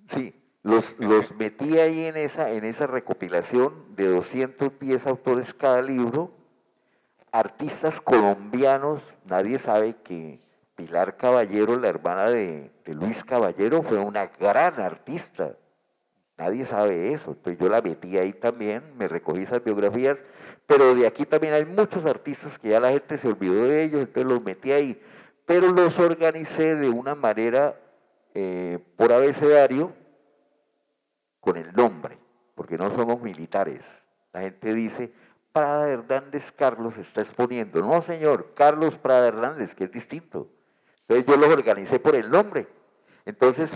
sí, los metí ahí en esa recopilación de 210 autores cada libro, artistas colombianos. Nadie sabe que Pilar Caballero, la hermana de Luis Caballero, fue una gran artista. Nadie sabe eso. Entonces yo la metí ahí también, me recogí esas biografías, pero de aquí también hay muchos artistas que ya la gente se olvidó de ellos, entonces los metí ahí. Pero los organicé de una manera por abecedario con el nombre, porque no somos militares. La gente dice, Prada Hernández Carlos está exponiendo. No, señor, Carlos Prada Hernández, que es distinto. Entonces yo los organicé por el nombre. Entonces,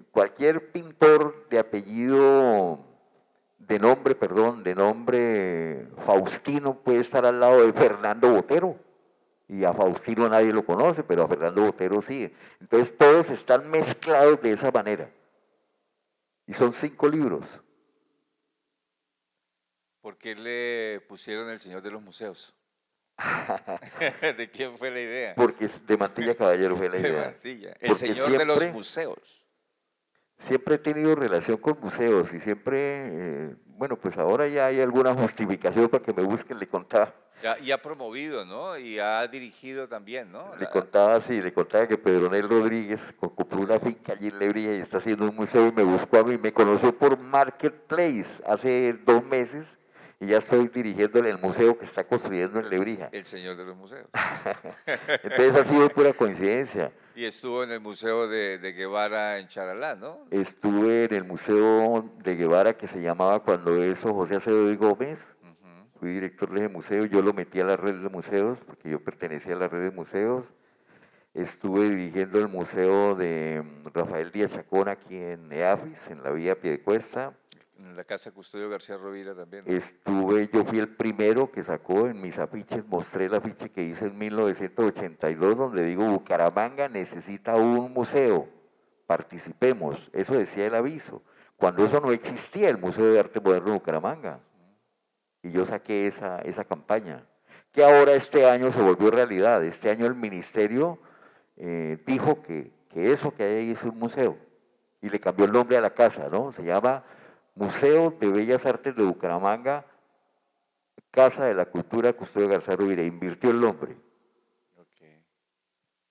cualquier pintor de apellido, de nombre Faustino puede estar al lado de Fernando Botero. Y a Faustino nadie lo conoce, pero a Fernando Botero sí. Entonces todos están mezclados de esa manera. Y son 5 libros. ¿Por qué le pusieron El Señor de los Museos? ¿De quién fue la idea? Porque de Mantilla Caballero fue la De idea. Mantilla. El Porque Señor de los Museos. siempre he tenido relación con museos y siempre, bueno, pues ahora ya hay alguna justificación para que me busquen, le contaba. Ya, y ha promovido, ¿no? Y ha dirigido también, ¿no? Le contaba que Pedronel Rodríguez compró una finca allí en Lebrija y está haciendo un museo y me buscó a mí, me conoció por Marketplace hace 2 meses y ya estoy dirigiéndole el museo que está construyendo en Lebrija. El Señor de los Museos. Entonces ha sido pura coincidencia. Y estuvo en el Museo de Guevara en Charalá, ¿no? Estuve en el Museo de Guevara que se llamaba cuando eso José Acevedo y Gómez. Fui director de ese museo, yo lo metí a la red de museos, porque yo pertenecía a la red de museos. Estuve dirigiendo el museo de Rafael Díaz Chacón aquí en EAFIS, en la vía Piedecuesta. En la Casa Custodio García Rovira también, ¿no? Yo fui el primero que sacó en mis afiches, mostré el afiche que hice en 1982, donde digo, Bucaramanga necesita un museo, participemos. Eso decía el aviso, cuando eso no existía el Museo de Arte Moderno de Bucaramanga. Y yo saqué esa campaña, que ahora este año se volvió realidad. Este año el ministerio dijo que eso que hay ahí es un museo, y le cambió el nombre a la casa, ¿no? Se llama Museo de Bellas Artes de Bucaramanga, Casa de la Cultura Custodio García Rovira, invirtió el nombre. Okay.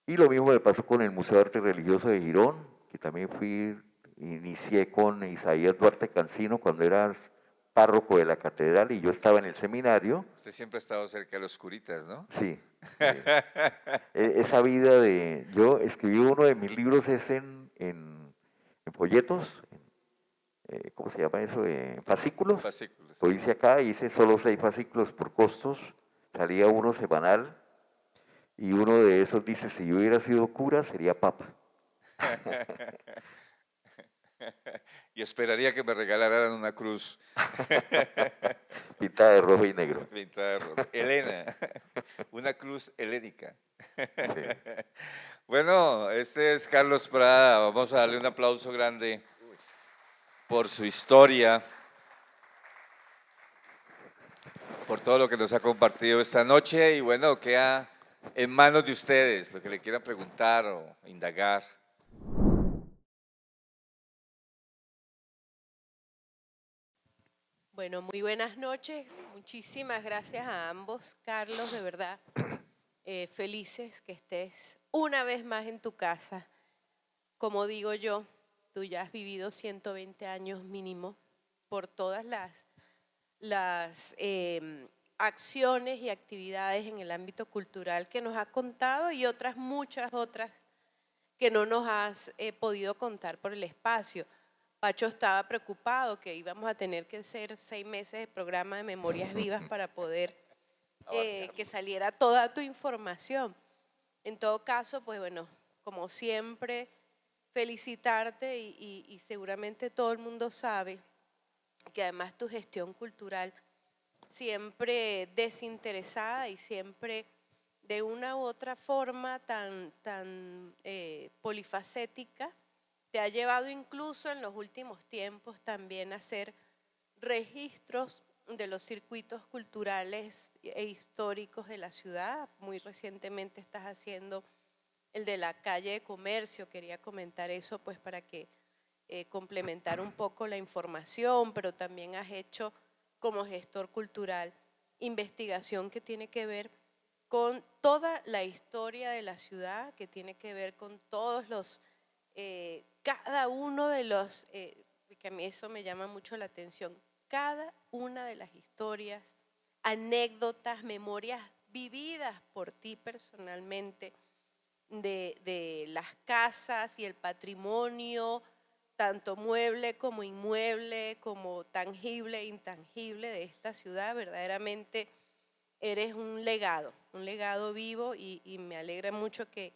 Y lo mismo me pasó con el Museo de Arte Religioso de Girón, que también inicié con Isaías Duarte Cancino cuando eras párroco de la catedral y yo estaba en el seminario. Usted siempre ha estado cerca de los curitas, ¿no? Sí. Esa vida yo escribí uno de mis libros es en folletos, ¿cómo se llama eso? Fascículos. Fascículos. Lo hice acá, hice solo 6 fascículos por costos, salía uno semanal y uno de esos dice, si yo hubiera sido cura sería papa. Y esperaría que me regalaran una cruz. Pintada de rojo y negro. Pintada de rojo. Helena, una cruz helénica. Sí. Bueno, este es Carlos Prada, vamos a darle un aplauso grande por su historia, por todo lo que nos ha compartido esta noche y bueno, queda en manos de ustedes lo que le quieran preguntar o indagar. Bueno, muy buenas noches. Muchísimas gracias a ambos, Carlos, de verdad. Felices que estés una vez más en tu casa. Como digo yo, tú ya has vivido 120 años mínimo por todas las acciones y actividades en el ámbito cultural que nos has contado y otras, muchas otras que no nos has podido contar por el espacio. Pacho estaba preocupado que íbamos a tener que hacer 6 meses de programa de Memorias Vivas para poder que saliera toda tu información. En todo caso, pues bueno, como siempre, felicitarte y seguramente todo el mundo sabe que además tu gestión cultural siempre desinteresada y siempre de una u otra forma tan polifacética, te ha llevado incluso en los últimos tiempos también a hacer registros de los circuitos culturales e históricos de la ciudad. Muy recientemente estás haciendo el de la calle de comercio. Quería comentar eso pues para que complementar un poco la información, pero también has hecho como gestor cultural investigación que tiene que ver con toda la historia de la ciudad, que tiene que ver con todos los, cada uno de los, que a mí eso me llama mucho la atención, cada una de las historias, anécdotas, memorias vividas por ti personalmente, de las casas y el patrimonio, tanto mueble como inmueble, como tangible e intangible de esta ciudad. Verdaderamente eres un legado vivo y me alegra mucho que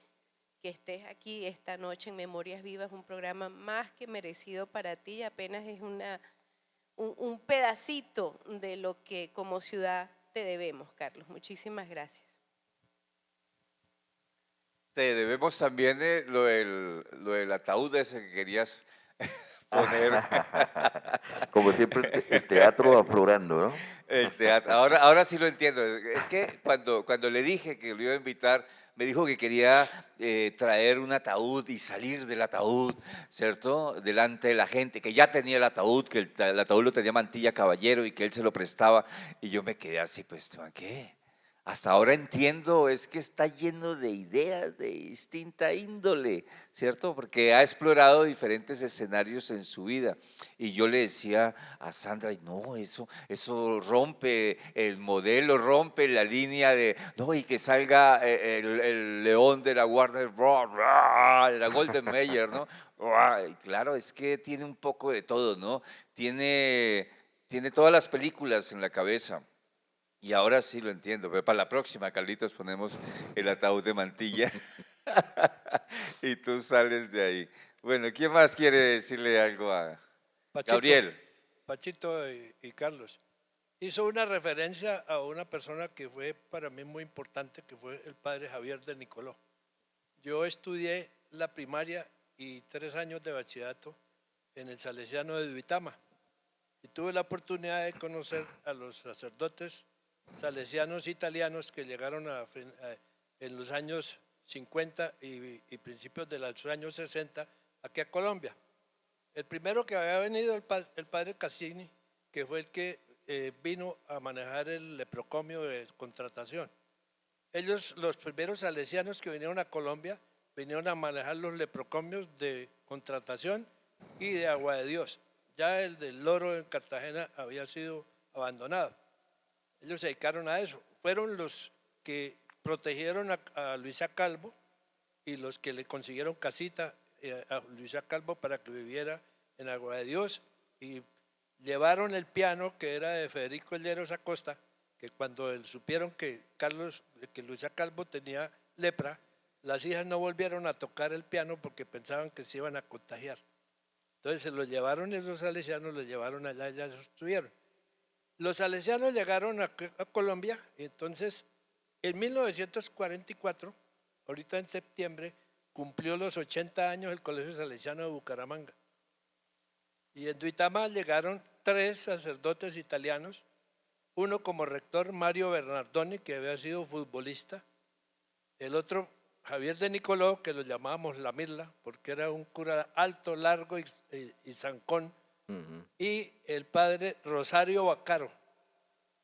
estés aquí esta noche en Memorias Vivas, un programa más que merecido para ti, apenas es un pedacito de lo que como ciudad te debemos, Carlos. Muchísimas gracias. Te debemos también lo del ataúd ese que querías poner. Como siempre, el teatro aflorando, ¿no? El teatro. Ahora sí lo entiendo. Es que cuando le dije que lo iba a invitar, me dijo que quería traer un ataúd y salir del ataúd, ¿cierto? Delante de la gente, que ya tenía el ataúd, que el ataúd lo tenía Mantilla Caballero y que él se lo prestaba. Y yo me quedé así, pues, ¿qué? Hasta ahora entiendo, es que está lleno de ideas de distinta índole, ¿cierto? Porque ha explorado diferentes escenarios en su vida. Y yo le decía a Sandra, no, eso rompe el modelo, rompe la línea de, no, y que salga el león de la Warner Bros., de la Golden Mayer, ¿no? Y claro, es que tiene un poco de todo, ¿no? Tiene todas las películas en la cabeza. Y ahora sí lo entiendo, pero para la próxima, Carlitos, ponemos el ataúd de Mantilla y tú sales de ahí. Bueno, ¿quién más quiere decirle algo a Pachito, Gabriel? Pachito y Carlos, hizo una referencia a una persona que fue para mí muy importante, que fue el padre Javier de Nicoló. Yo estudié la primaria y 3 años de bachillerato en el Salesiano de Duitama y tuve la oportunidad de conocer a los sacerdotes salesianos italianos que llegaron en los años 50 y principios de los años 60 aquí a Colombia. El primero que había venido el padre Cassini, que fue el que vino a manejar el leprocomio de contratación. Ellos, los primeros salesianos que vinieron a Colombia, vinieron a manejar los leprocomios de contratación y de agua de Dios. Ya el del Loro en Cartagena había sido abandonado. Ellos se dedicaron a eso. Fueron los que protegieron a Luisa Calvo y los que le consiguieron casita a Luisa Calvo para que viviera en Agua de Dios, y llevaron el piano que era de Federico Lleros Acosta, que cuando supieron que Luisa Calvo tenía lepra, las hijas no volvieron a tocar el piano porque pensaban que se iban a contagiar. Entonces se lo llevaron y esos salesianos, lo llevaron allá y ya se estuvieron. Los salesianos llegaron a Colombia y entonces en 1944, ahorita en septiembre, cumplió los 80 años el Colegio Salesiano de Bucaramanga. Y en Duitama llegaron 3 sacerdotes italianos, uno como rector Mario Bernardoni, que había sido futbolista, el otro Javier de Nicoló, que lo llamábamos La Mirla, porque era un cura alto, largo y zancón, Ujú. y el padre Rosario Bacaro,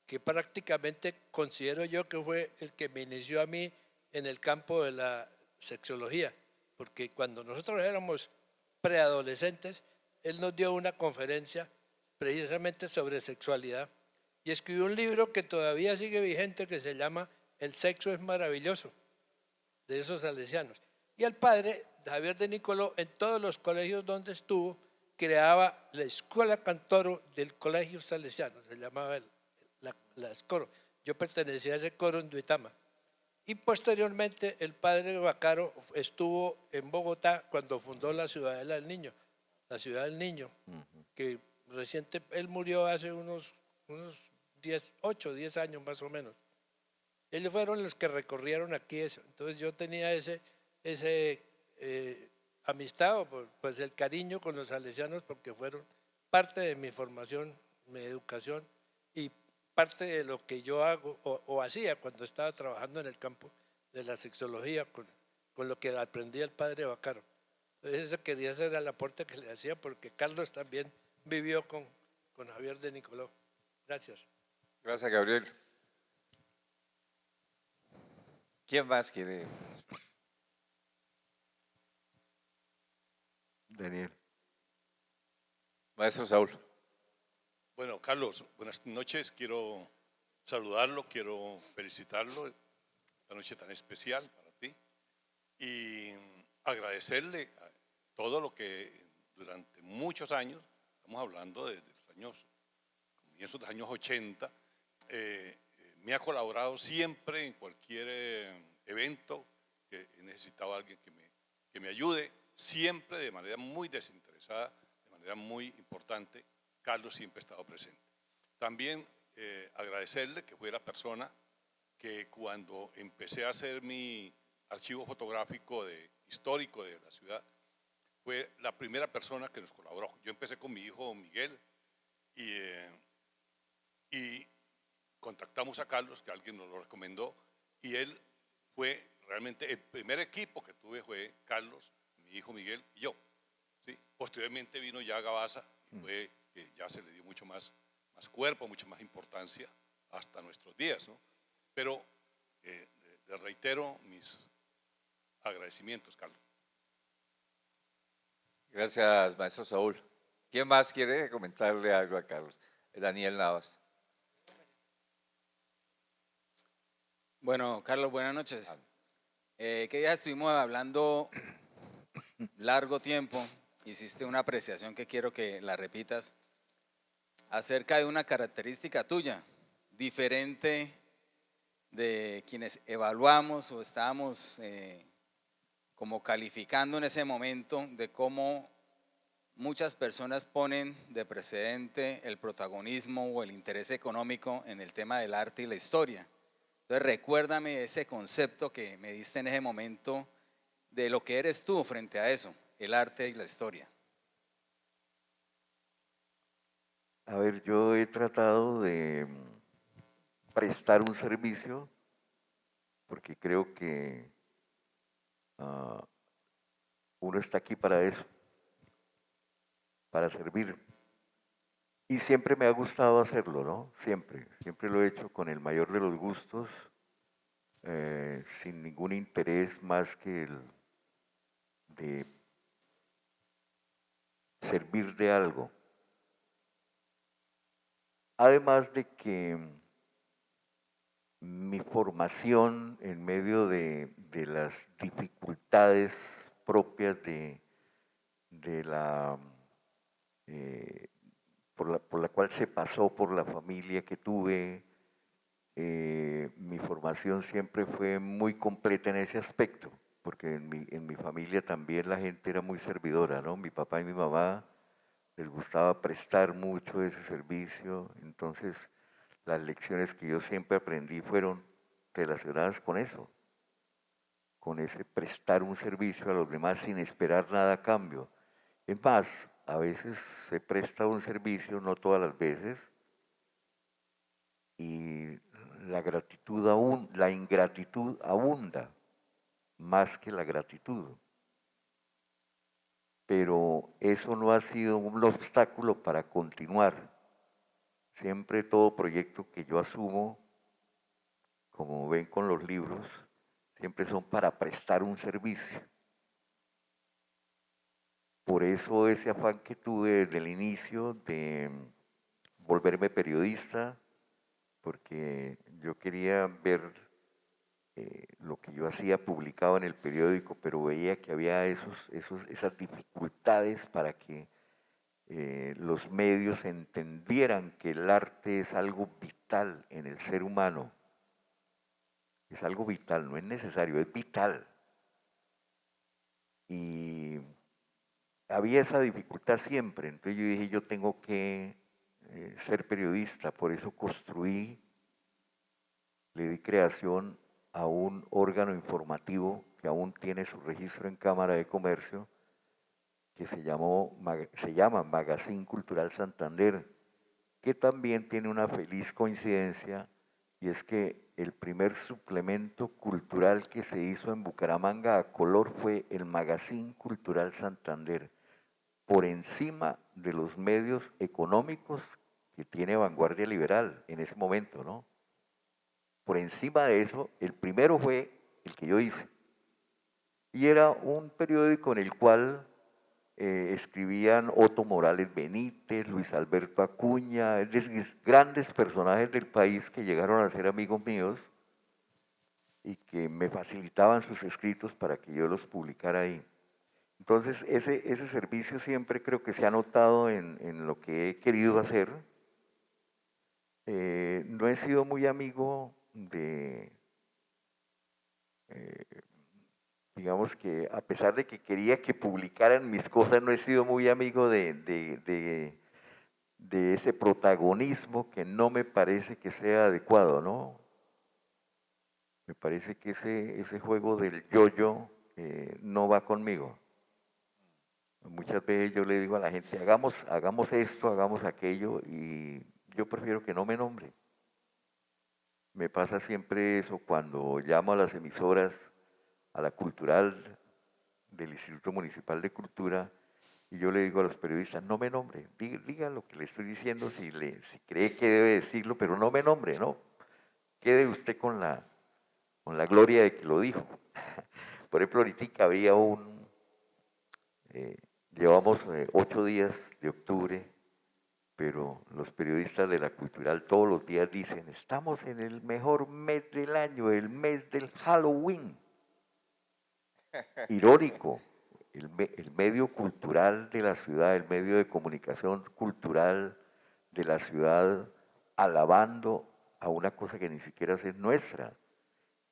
que prácticamente considero yo que fue el que me inició a mí en el campo de la sexología, porque cuando nosotros éramos preadolescentes, él nos dio una conferencia precisamente sobre sexualidad y escribió un libro que todavía sigue vigente que se llama El sexo es maravilloso, de esos salesianos. Y el padre Javier de Nicoló, en todos los colegios donde estuvo, creaba la escuela cantoro del colegio salesiano, se llamaba la escoro. Yo pertenecía a ese coro en Duitama. Y posteriormente el padre Bacaro estuvo en Bogotá cuando fundó la Ciudadela del Niño, la Ciudad del Niño, que reciente, él murió hace unos 10, 8, 10 años más o menos. Ellos fueron los que recorrieron aquí eso. Entonces yo tenía ese amistad, pues el cariño con los salesianos porque fueron parte de mi formación, mi educación y parte de lo que yo hago o hacía cuando estaba trabajando en el campo de la sexología con lo que aprendí el padre Bacaro. Entonces ese quería ser el aporte que le hacía porque Carlos también vivió con Javier de Nicoló. Gracias. Gracias, Gabriel. ¿Quién más quiere? Daniel. Maestro Saúl. Bueno, Carlos, buenas noches. Quiero saludarlo, quiero felicitarlo esta noche tan especial para ti y agradecerle todo lo que durante muchos años, estamos hablando de los años, comienzos de los años 80, me ha colaborado siempre en cualquier evento que he necesitado a alguien que me ayude, siempre de manera muy desinteresada, de manera muy importante. Carlos siempre ha estado presente. También agradecerle que fue la persona que cuando empecé a hacer mi archivo fotográfico histórico de la ciudad, fue la primera persona que nos colaboró. Yo empecé con mi hijo Miguel y contactamos a Carlos, que alguien nos lo recomendó, y él fue realmente el primer equipo que tuve fue Carlos, mi hijo Miguel y yo. ¿Sí? Posteriormente vino ya Gabaza y fue que ya se le dio mucho más cuerpo, mucha más importancia hasta nuestros días, ¿no? Pero le reitero mis agradecimientos, Carlos. Gracias, maestro Saúl. ¿Quién más quiere comentarle algo a Carlos? Daniel Navas. Bueno, Carlos, buenas noches. ¿Qué días estuvimos hablando largo tiempo? Hiciste una apreciación que quiero que la repitas acerca de una característica tuya, diferente de quienes evaluamos o estábamos como calificando en ese momento de cómo muchas personas ponen de precedente el protagonismo o el interés económico en el tema del arte y la historia. Entonces recuérdame ese concepto que me diste en ese momento de lo que eres tú frente a eso, el arte y la historia. A ver, yo he tratado de prestar un servicio porque creo que uno está aquí para eso, para servir. Y siempre me ha gustado hacerlo, ¿no? Siempre lo he hecho con el mayor de los gustos, sin ningún interés más que el de servir de algo. Además de que mi formación en medio de las dificultades propias de la, por la cual se pasó por la familia que tuve, mi formación siempre fue muy completa en ese aspecto, porque en mi familia también la gente era muy servidora, ¿no? Mi papá y mi mamá les gustaba prestar mucho ese servicio, entonces las lecciones que yo siempre aprendí fueron relacionadas con eso, con ese prestar un servicio a los demás sin esperar nada a cambio. Es más, a veces se presta un servicio, no todas las veces, y la ingratitud abunda más que la gratitud. pero eso no ha sido un obstáculo para continuar. Siempre todo proyecto que yo asumo, como ven con los libros, siempre son para prestar un servicio. Por eso ese afán que tuve desde el inicio de volverme periodista, porque yo quería ver lo que yo hacía publicado en el periódico, pero veía que había esas dificultades para que los medios entendieran que el arte es algo vital en el ser humano. Es algo vital, no es necesario, es vital. Y había esa dificultad siempre, entonces yo dije, yo tengo que ser periodista, por eso construí, le di creación a un órgano informativo que aún tiene su registro en Cámara de Comercio, que se llama Magazine Cultural Santander, que también tiene una feliz coincidencia, y es que el primer suplemento cultural que se hizo en Bucaramanga a color fue el Magazine Cultural Santander, por encima de los medios económicos que tiene Vanguardia Liberal en ese momento, ¿no? Por encima de eso, el primero fue el que yo hice. Y era un periódico en el cual escribían Otto Morales Benítez, Luis Alberto Acuña, es decir, grandes personajes del país que llegaron a ser amigos míos y que me facilitaban sus escritos para que yo los publicara ahí. Entonces, ese servicio siempre creo que se ha notado en lo que he querido hacer. No he sido muy amigo de, digamos que a pesar de que quería que publicaran mis cosas, no he sido muy amigo de ese protagonismo que no me parece que sea adecuado, ¿no? Me parece que ese juego del yo-yo no va conmigo. Muchas veces yo le digo a la gente, hagamos esto, hagamos aquello, y yo prefiero que no me nombre. Me pasa siempre eso cuando llamo a las emisoras, a la cultural del Instituto Municipal de Cultura, y yo le digo a los periodistas, no me nombre, diga lo que le estoy diciendo si cree que debe decirlo, pero no me nombre, ¿no? Quede usted con la gloria de que lo dijo. Por ejemplo, ahorita había llevamos 8 días de octubre, pero los periodistas de la cultural todos los días dicen, estamos en el mejor mes del año, el mes del Halloween. Irónico, el medio cultural de la ciudad, el medio de comunicación cultural de la ciudad, alabando a una cosa que ni siquiera es nuestra.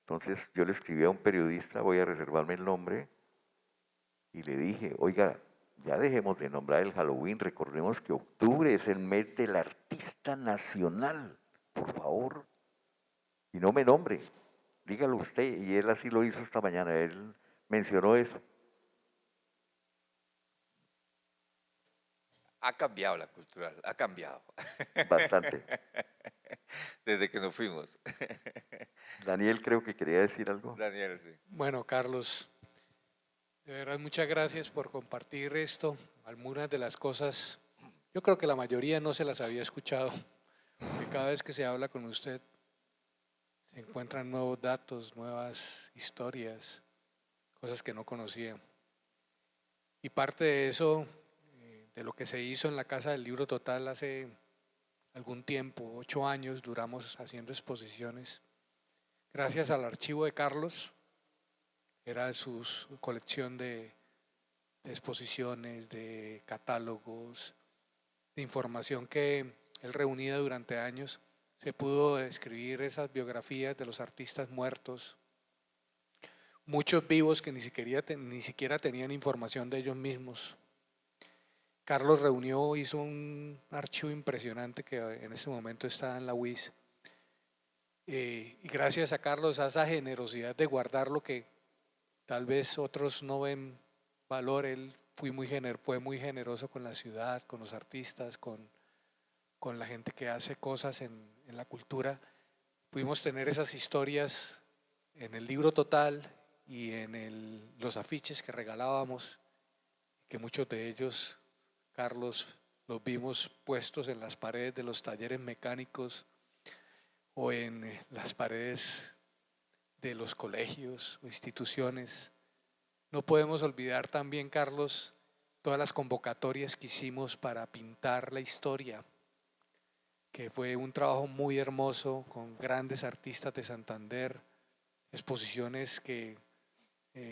Entonces yo le escribí a un periodista, voy a reservarme el nombre, y le dije, oiga, ya dejemos de nombrar el Halloween, recordemos que octubre es el mes del artista nacional, por favor, y no me nombre, dígalo usted, y él así lo hizo esta mañana, él mencionó eso. Ha cambiado la cultural, ha cambiado. Bastante. Desde que nos fuimos. Daniel creo que quería decir algo. Daniel, sí. Bueno, Carlos, de verdad muchas gracias por compartir esto. Algunas de las cosas, yo creo que la mayoría no se las había escuchado, porque cada vez que se habla con usted se encuentran nuevos datos, nuevas historias, cosas que no conocía. Y parte de eso, de lo que se hizo en la Casa del Libro Total hace algún tiempo, 8 años, duramos haciendo exposiciones. Gracias al archivo de Carlos, era su colección de exposiciones, de catálogos, de información que él reunía durante años, se pudo escribir esas biografías de los artistas muertos, muchos vivos que ni siquiera tenían información de ellos mismos. Carlos hizo un archivo impresionante que en ese momento está en la UIS. Y gracias a Carlos, a esa generosidad de guardar lo que tal vez otros no ven valor, él fue muy generoso con la ciudad, con los artistas, con la gente que hace cosas en la cultura. Pudimos tener esas historias en el libro total y en los afiches que regalábamos. que muchos de ellos, Carlos, los vimos puestos en las paredes de los talleres mecánicos o en las paredes de los colegios o instituciones. No podemos olvidar también, Carlos, todas las convocatorias que hicimos para pintar la historia, que fue un trabajo muy hermoso con grandes artistas de Santander, exposiciones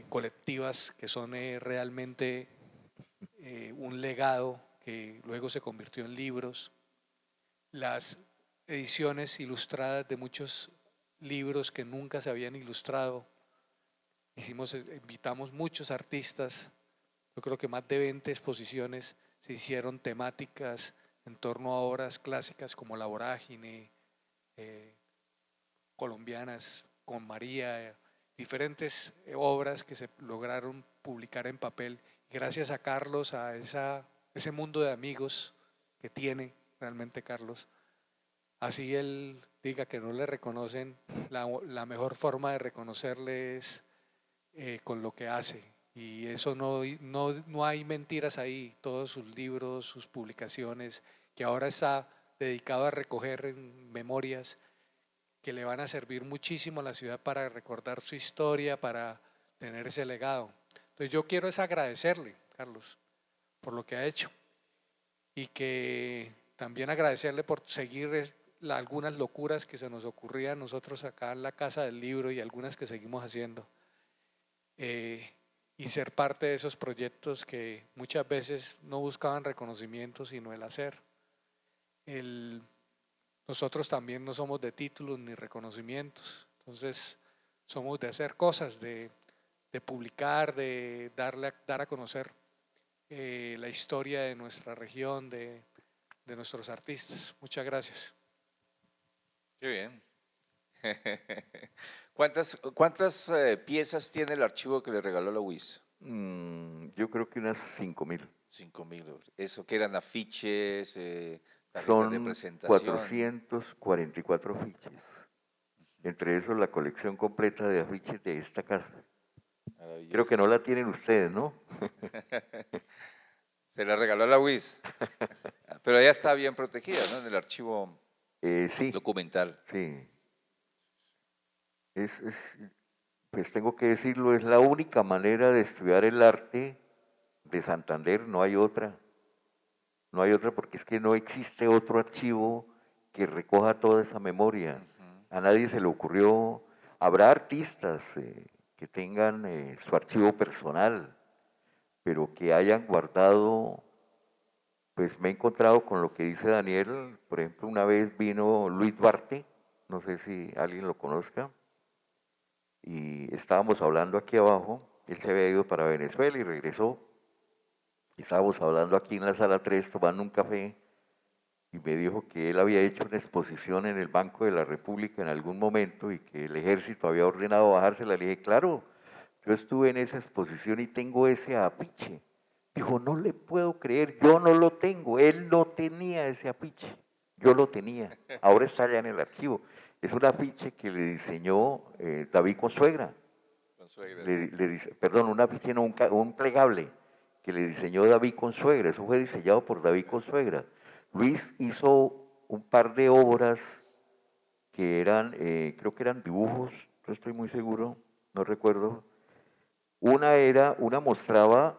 colectivas que son realmente un legado que luego se convirtió en libros, las ediciones ilustradas de muchos libros que nunca se habían ilustrado. Invitamos muchos artistas, yo creo que más de 20 exposiciones se hicieron temáticas en torno a obras clásicas como La Vorágine, colombianas, con María, diferentes obras que se lograron publicar en papel. Gracias a Carlos, a ese mundo de amigos que tiene realmente Carlos, así él diga que no le reconocen, la mejor forma de reconocerle es con lo que hace. Y eso no hay mentiras ahí, todos sus libros, sus publicaciones, que ahora está dedicado a recoger en memorias que le van a servir muchísimo a la ciudad para recordar su historia, para tener ese legado. Entonces yo quiero es agradecerle, Carlos, por lo que ha hecho y que también agradecerle por seguir algunas locuras que se nos ocurrían nosotros acá en la Casa del Libro y algunas que seguimos haciendo. Y ser parte de esos proyectos que muchas veces no buscaban reconocimiento, sino el hacer. Nosotros también no somos de títulos ni reconocimientos, entonces somos de hacer cosas, de publicar, de dar a conocer la historia de nuestra región, de nuestros artistas. Muchas gracias. Qué bien. ¿Cuántas piezas tiene el archivo que le regaló la UIS? Yo creo que unas 5.000. 5.000. ¿Eso que eran afiches, tarjetas de Son presentación? 444 afiches. Entre esos la colección completa de afiches de esta casa. Maravilloso. Creo que no la tienen ustedes, ¿no? Se la regaló la UIS. Pero ya está bien protegida, ¿no? En el archivo Sí, documental. sí. Pues tengo que decirlo, es la única manera de estudiar el arte de Santander, no hay otra. No hay otra porque es que no existe otro archivo que recoja toda esa memoria. A nadie se le ocurrió, habrá artistas que tengan su archivo personal, pero que hayan guardado, pues me he encontrado con lo que dice Daniel. Por ejemplo, una vez vino Luis Duarte, no sé si alguien lo conozca, y estábamos hablando aquí abajo, él se había ido para Venezuela y regresó, y estábamos hablando aquí en la sala 3 tomando un café, y me dijo que él había hecho una exposición en el Banco de la República en algún momento y que el ejército había ordenado bajársela. Le dije, claro, yo estuve en esa exposición y tengo ese afiche. Dijo, no le puedo creer, yo no lo tengo, él no tenía ese afiche, yo lo tenía, ahora está allá en el archivo. Es un afiche que le diseñó David Consuegra. Perdón, un afiche, no, un plegable que le diseñó David Consuegra, eso fue diseñado por David Consuegra. Luis hizo un par de obras que eran, creo que eran dibujos, no estoy muy seguro, no recuerdo. Una mostraba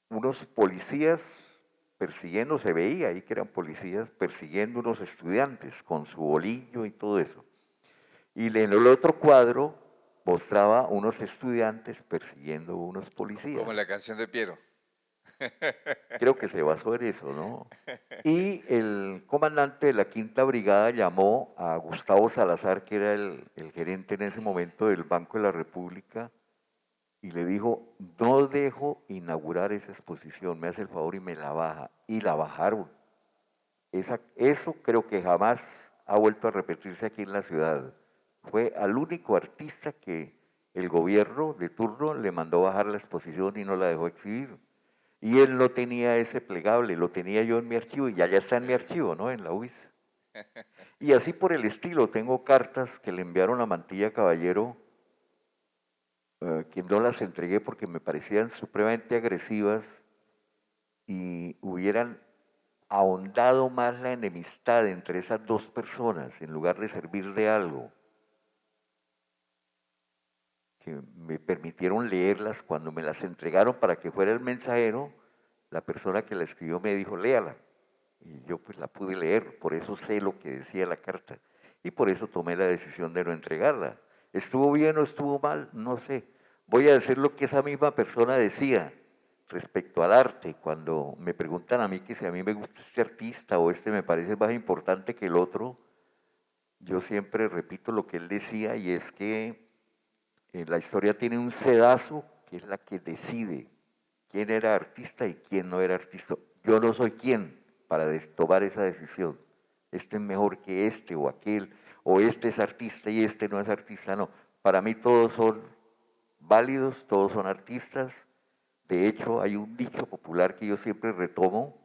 unos policías persiguiendo, se veía ahí que eran policías persiguiendo unos estudiantes con su bolillo y todo eso. Y en el otro cuadro mostraba unos estudiantes persiguiendo unos policías. Como la canción de Piero. Creo que se basó en eso, ¿no? Y el comandante de la Quinta Brigada llamó a Gustavo Salazar, que era el gerente en ese momento del Banco de la República, y le dijo, no dejo inaugurar esa exposición, me hace el favor y me la baja. Y la bajaron. Eso creo que jamás ha vuelto a repetirse aquí en la ciudad. Fue al único artista que el gobierno de turno le mandó bajar la exposición y no la dejó exhibir. Y él no tenía ese plegable, lo tenía yo en mi archivo y ya está en mi archivo, ¿no? En la UIS. Y así por el estilo, tengo cartas que le enviaron a Mantilla Caballero que no las entregué porque me parecían supremamente agresivas y hubieran ahondado más la enemistad entre esas dos personas en lugar de servir de algo. Que me permitieron leerlas cuando me las entregaron para que fuera el mensajero, la persona que la escribió me dijo, léala. Y yo pues la pude leer, por eso sé lo que decía la carta. Y por eso tomé la decisión de no entregarla. ¿Estuvo bien o estuvo mal? No sé. Voy a decir lo que esa misma persona decía respecto al arte. Cuando me preguntan a mí que si a mí me gusta este artista o este me parece más importante que el otro, yo siempre repito lo que él decía y es que la historia tiene un sedazo que es la que decide quién era artista y quién no era artista. Yo no soy quien para tomar esa decisión. Este es mejor que este o aquel, o este es artista y este no es artista. No, para mí todos son válidos, todos son artistas. De hecho, hay un dicho popular que yo siempre retomo,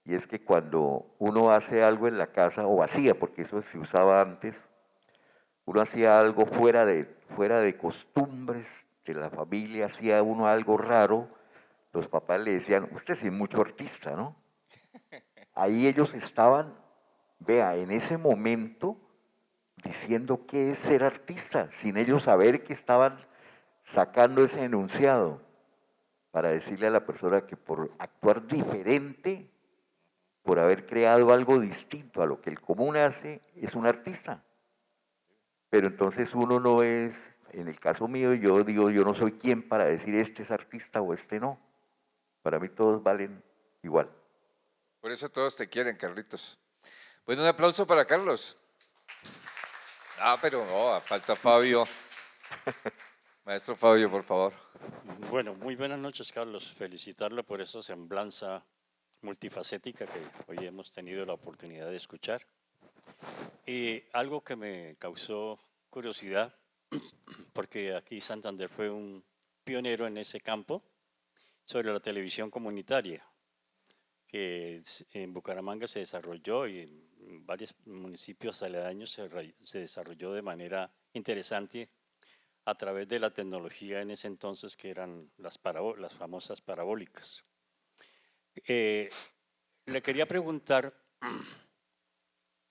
y es que cuando uno hace algo en la casa, o hacía, porque eso se usaba antes, uno hacía algo fuera de costumbres de la familia, hacía uno algo raro, los papás le decían, usted sí es mucho artista, ¿no? Ahí ellos estaban, vea, en ese momento diciendo qué es ser artista, sin ellos saber que estaban sacando ese enunciado para decirle a la persona que por actuar diferente, por haber creado algo distinto a lo que el común hace, es un artista. Pero entonces uno no es, en el caso mío, yo digo, yo no soy quien para decir este es artista o este no. Para mí todos valen igual. Por eso todos te quieren, Carlitos. Bueno, un aplauso para Carlos. Ah, pero no, falta Fabio. Maestro Fabio, por favor. Bueno, muy buenas noches, Carlos. Felicitarlo por esa semblanza multifacética que hoy hemos tenido la oportunidad de escuchar. Y algo que me causó curiosidad, porque aquí Santander fue un pionero en ese campo, sobre la televisión comunitaria, que en Bucaramanga se desarrolló y en varios municipios aledaños se desarrolló de manera interesante a través de la tecnología en ese entonces que eran las famosas parabólicas. Le quería preguntar,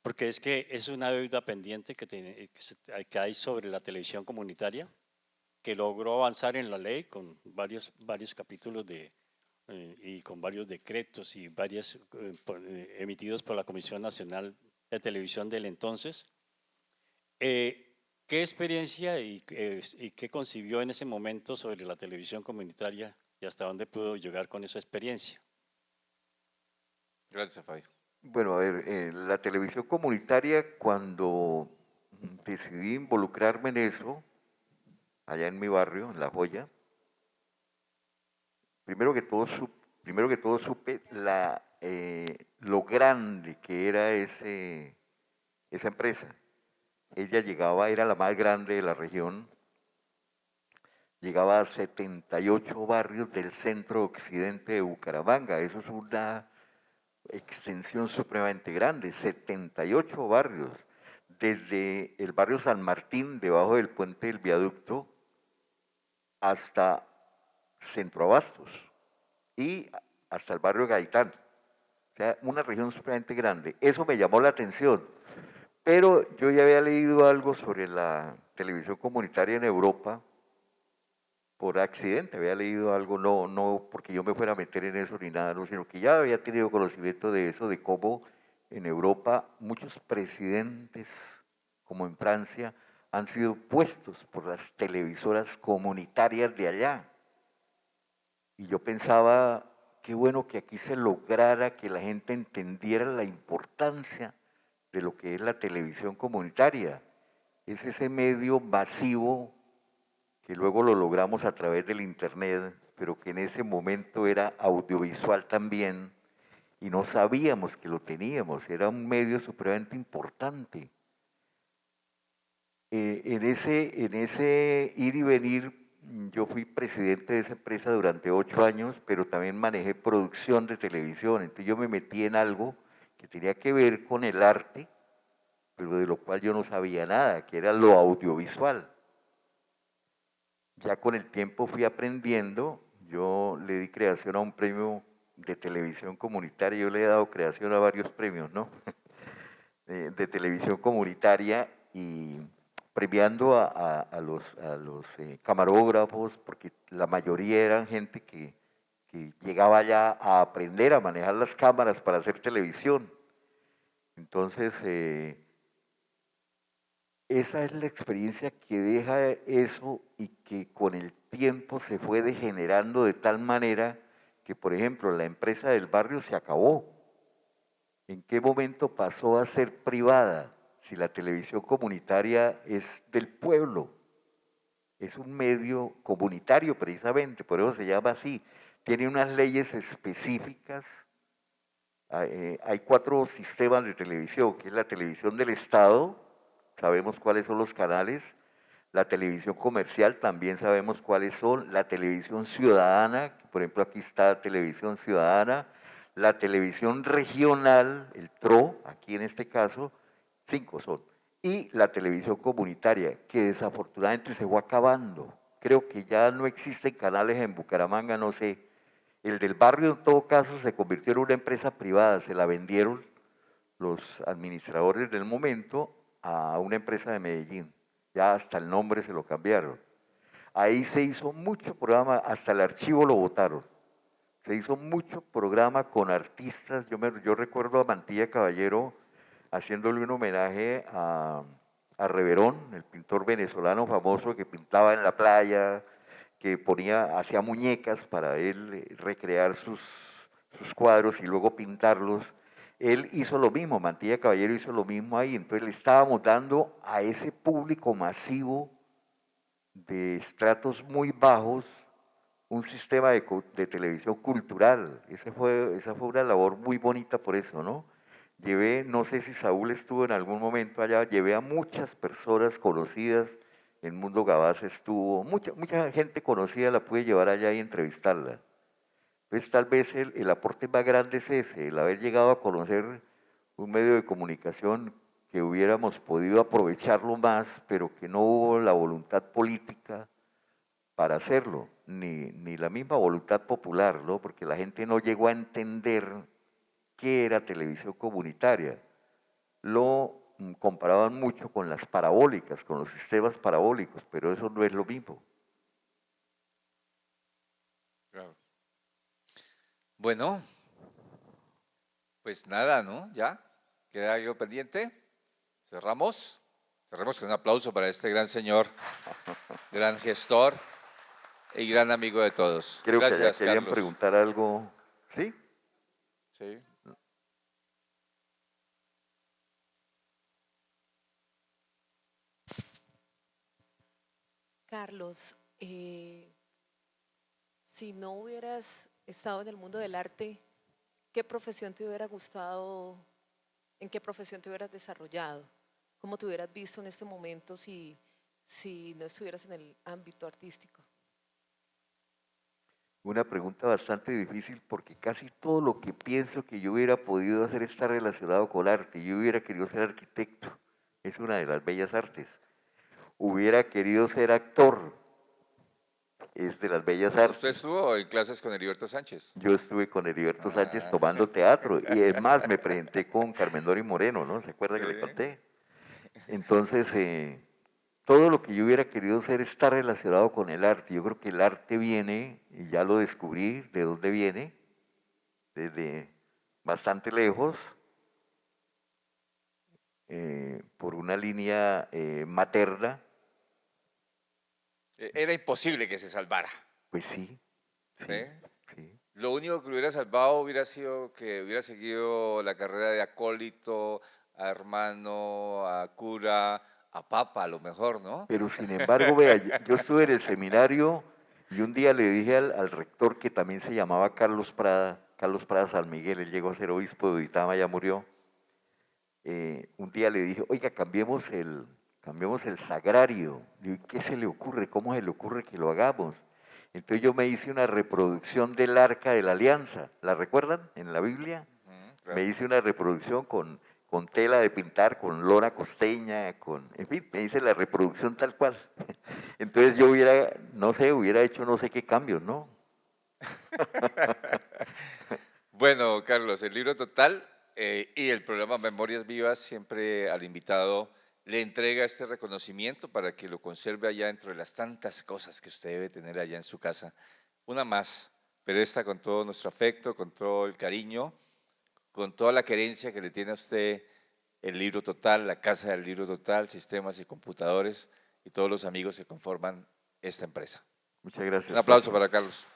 porque es que es una deuda pendiente que hay sobre la televisión comunitaria, que logró avanzar en la ley con varios capítulos y con varios decretos y emitidos por la Comisión Nacional de Televisión del entonces. ¿Qué experiencia y qué concibió en ese momento sobre la televisión comunitaria y hasta dónde pudo llegar con esa experiencia? Gracias, Fabio. Bueno, a ver, la televisión comunitaria, cuando decidí involucrarme en eso, allá en mi barrio, en La Joya, primero que todo supe lo grande que era esa empresa. Ella llegaba, era la más grande de la región, llegaba a 78 barrios del centro occidente de Bucaramanga. Eso es una extensión supremamente grande, 78 barrios, desde el barrio San Martín, debajo del puente del viaducto, hasta Centro Abastos y hasta el barrio Gaitán. O sea, una región supremamente grande. Eso me llamó la atención. Pero yo ya había leído algo sobre la televisión comunitaria en Europa por accidente, había leído algo, no porque yo me fuera a meter en eso ni nada, no, sino que ya había tenido conocimiento de eso, de cómo en Europa muchos presidentes, como en Francia, han sido puestos por las televisoras comunitarias de allá. Y yo pensaba, qué bueno que aquí se lograra que la gente entendiera la importancia de lo que es la televisión comunitaria. Es ese medio masivo que luego lo logramos a través del internet, pero que en ese momento era audiovisual también, y no sabíamos que lo teníamos, era un medio supremamente importante. En ese ir y venir, yo fui presidente de esa empresa durante 8 años, pero también manejé producción de televisión, entonces yo me metí en algo que tenía que ver con el arte, pero de lo cual yo no sabía nada, que era lo audiovisual. ya con el tiempo fui aprendiendo. Yo le di creación a un premio de televisión comunitaria. Yo le he dado creación a varios premios, ¿no? De televisión comunitaria y premiando a los camarógrafos, porque la mayoría eran gente que llegaba ya a aprender a manejar las cámaras para hacer televisión. Entonces, esa es la experiencia que deja eso y que con el tiempo se fue degenerando de tal manera que, por ejemplo, la empresa del barrio se acabó. ¿En qué momento pasó a ser privada? Si la televisión comunitaria es del pueblo, es un medio comunitario precisamente, por eso se llama así. Tiene unas leyes específicas. Hay 4 sistemas de televisión, que es la televisión del Estado, sabemos cuáles son los canales, la televisión comercial también sabemos cuáles son, la televisión ciudadana, por ejemplo aquí está Televisión Ciudadana, la televisión regional, el TRO, aquí en este caso, 5 son, y la televisión comunitaria, que desafortunadamente se fue acabando. Creo que ya no existen canales en Bucaramanga, no sé. El del barrio en todo caso se convirtió en una empresa privada, se la vendieron los administradores del momento a una empresa de Medellín. Ya hasta el nombre se lo cambiaron. Ahí se hizo mucho programa, hasta el archivo lo votaron. Se hizo mucho programa con artistas. Yo recuerdo a Mantilla Caballero haciéndole un homenaje a Reverón, el pintor venezolano famoso que pintaba en la playa, que hacía muñecas para él recrear sus cuadros y luego pintarlos. Él hizo lo mismo, Mantilla Caballero hizo lo mismo ahí, entonces le estábamos dando a ese público masivo de estratos muy bajos un sistema de televisión cultural. Esa fue una labor muy bonita por eso, ¿no? No sé si Saúl estuvo en algún momento allá, llevé a muchas personas conocidas, el Mundo Gabás estuvo, mucha gente conocida la pude llevar allá y entrevistarla. Entonces tal vez el aporte más grande es ese, el haber llegado a conocer un medio de comunicación que hubiéramos podido aprovecharlo más, pero que no hubo la voluntad política para hacerlo, ni la misma voluntad popular, ¿no? Porque la gente no llegó a entender qué era televisión comunitaria. Lo comparaban mucho con las parabólicas, con los sistemas parabólicos, pero eso no es lo mismo. Claro. Bueno, pues nada, ¿no? Ya, queda algo pendiente. Cerramos. Cerramos con un aplauso para este gran señor, gran gestor y gran amigo de todos. Creo que Gracias, ya querían Carlos. preguntar algo. ¿Sí? Sí. Carlos, si no hubieras estado en el mundo del arte, ¿qué profesión te hubiera gustado? ¿En qué profesión te hubieras desarrollado? ¿Cómo te hubieras visto en este momento si no estuvieras en el ámbito artístico? Una pregunta bastante difícil porque casi todo lo que pienso que yo hubiera podido hacer está relacionado con arte. Yo hubiera querido ser arquitecto, es una de las bellas artes. Hubiera querido ser actor, es de las bellas artes. ¿Usted estuvo en clases con Heriberto Sánchez? Yo estuve con Heriberto Sánchez tomando teatro y es más, me presenté con Carmen Dori Moreno, ¿no? ¿Se acuerda que le conté? Entonces, todo lo que yo hubiera querido hacer está relacionado con el arte. Yo creo que el arte viene, y ya lo descubrí, de dónde viene, desde bastante lejos, por una línea materna. Era imposible que se salvara. Pues sí, ¿Sí? sí. Lo único que lo hubiera salvado hubiera sido que hubiera seguido la carrera de acólito, a hermano, a cura, a papa a lo mejor, ¿no? Pero sin embargo, vea, yo estuve en el seminario y un día le dije al rector, que también se llamaba Carlos Prada San Miguel, él llegó a ser obispo de Uitama, ya murió. Un día le dije, oiga, cambiemos el sagrario. Digo, ¿qué se le ocurre? ¿Cómo se le ocurre que lo hagamos? Entonces yo me hice una reproducción del Arca de la Alianza, ¿la recuerdan en la Biblia? Claro. Me hice una reproducción con con tela de pintar, con lona costeña, en fin, me hice la reproducción tal cual. Entonces yo hubiera hecho no sé qué cambios, ¿no? Bueno, Carlos, el libro total y el programa Memorias Vivas siempre al invitado le entrega este reconocimiento para que lo conserve allá dentro de las tantas cosas que usted debe tener allá en su casa. Una más, pero esta con todo nuestro afecto, con todo el cariño, con toda la querencia que le tiene a usted el libro total, la casa del libro total, sistemas y computadores y todos los amigos que conforman esta empresa. Muchas gracias. Un aplauso para Carlos.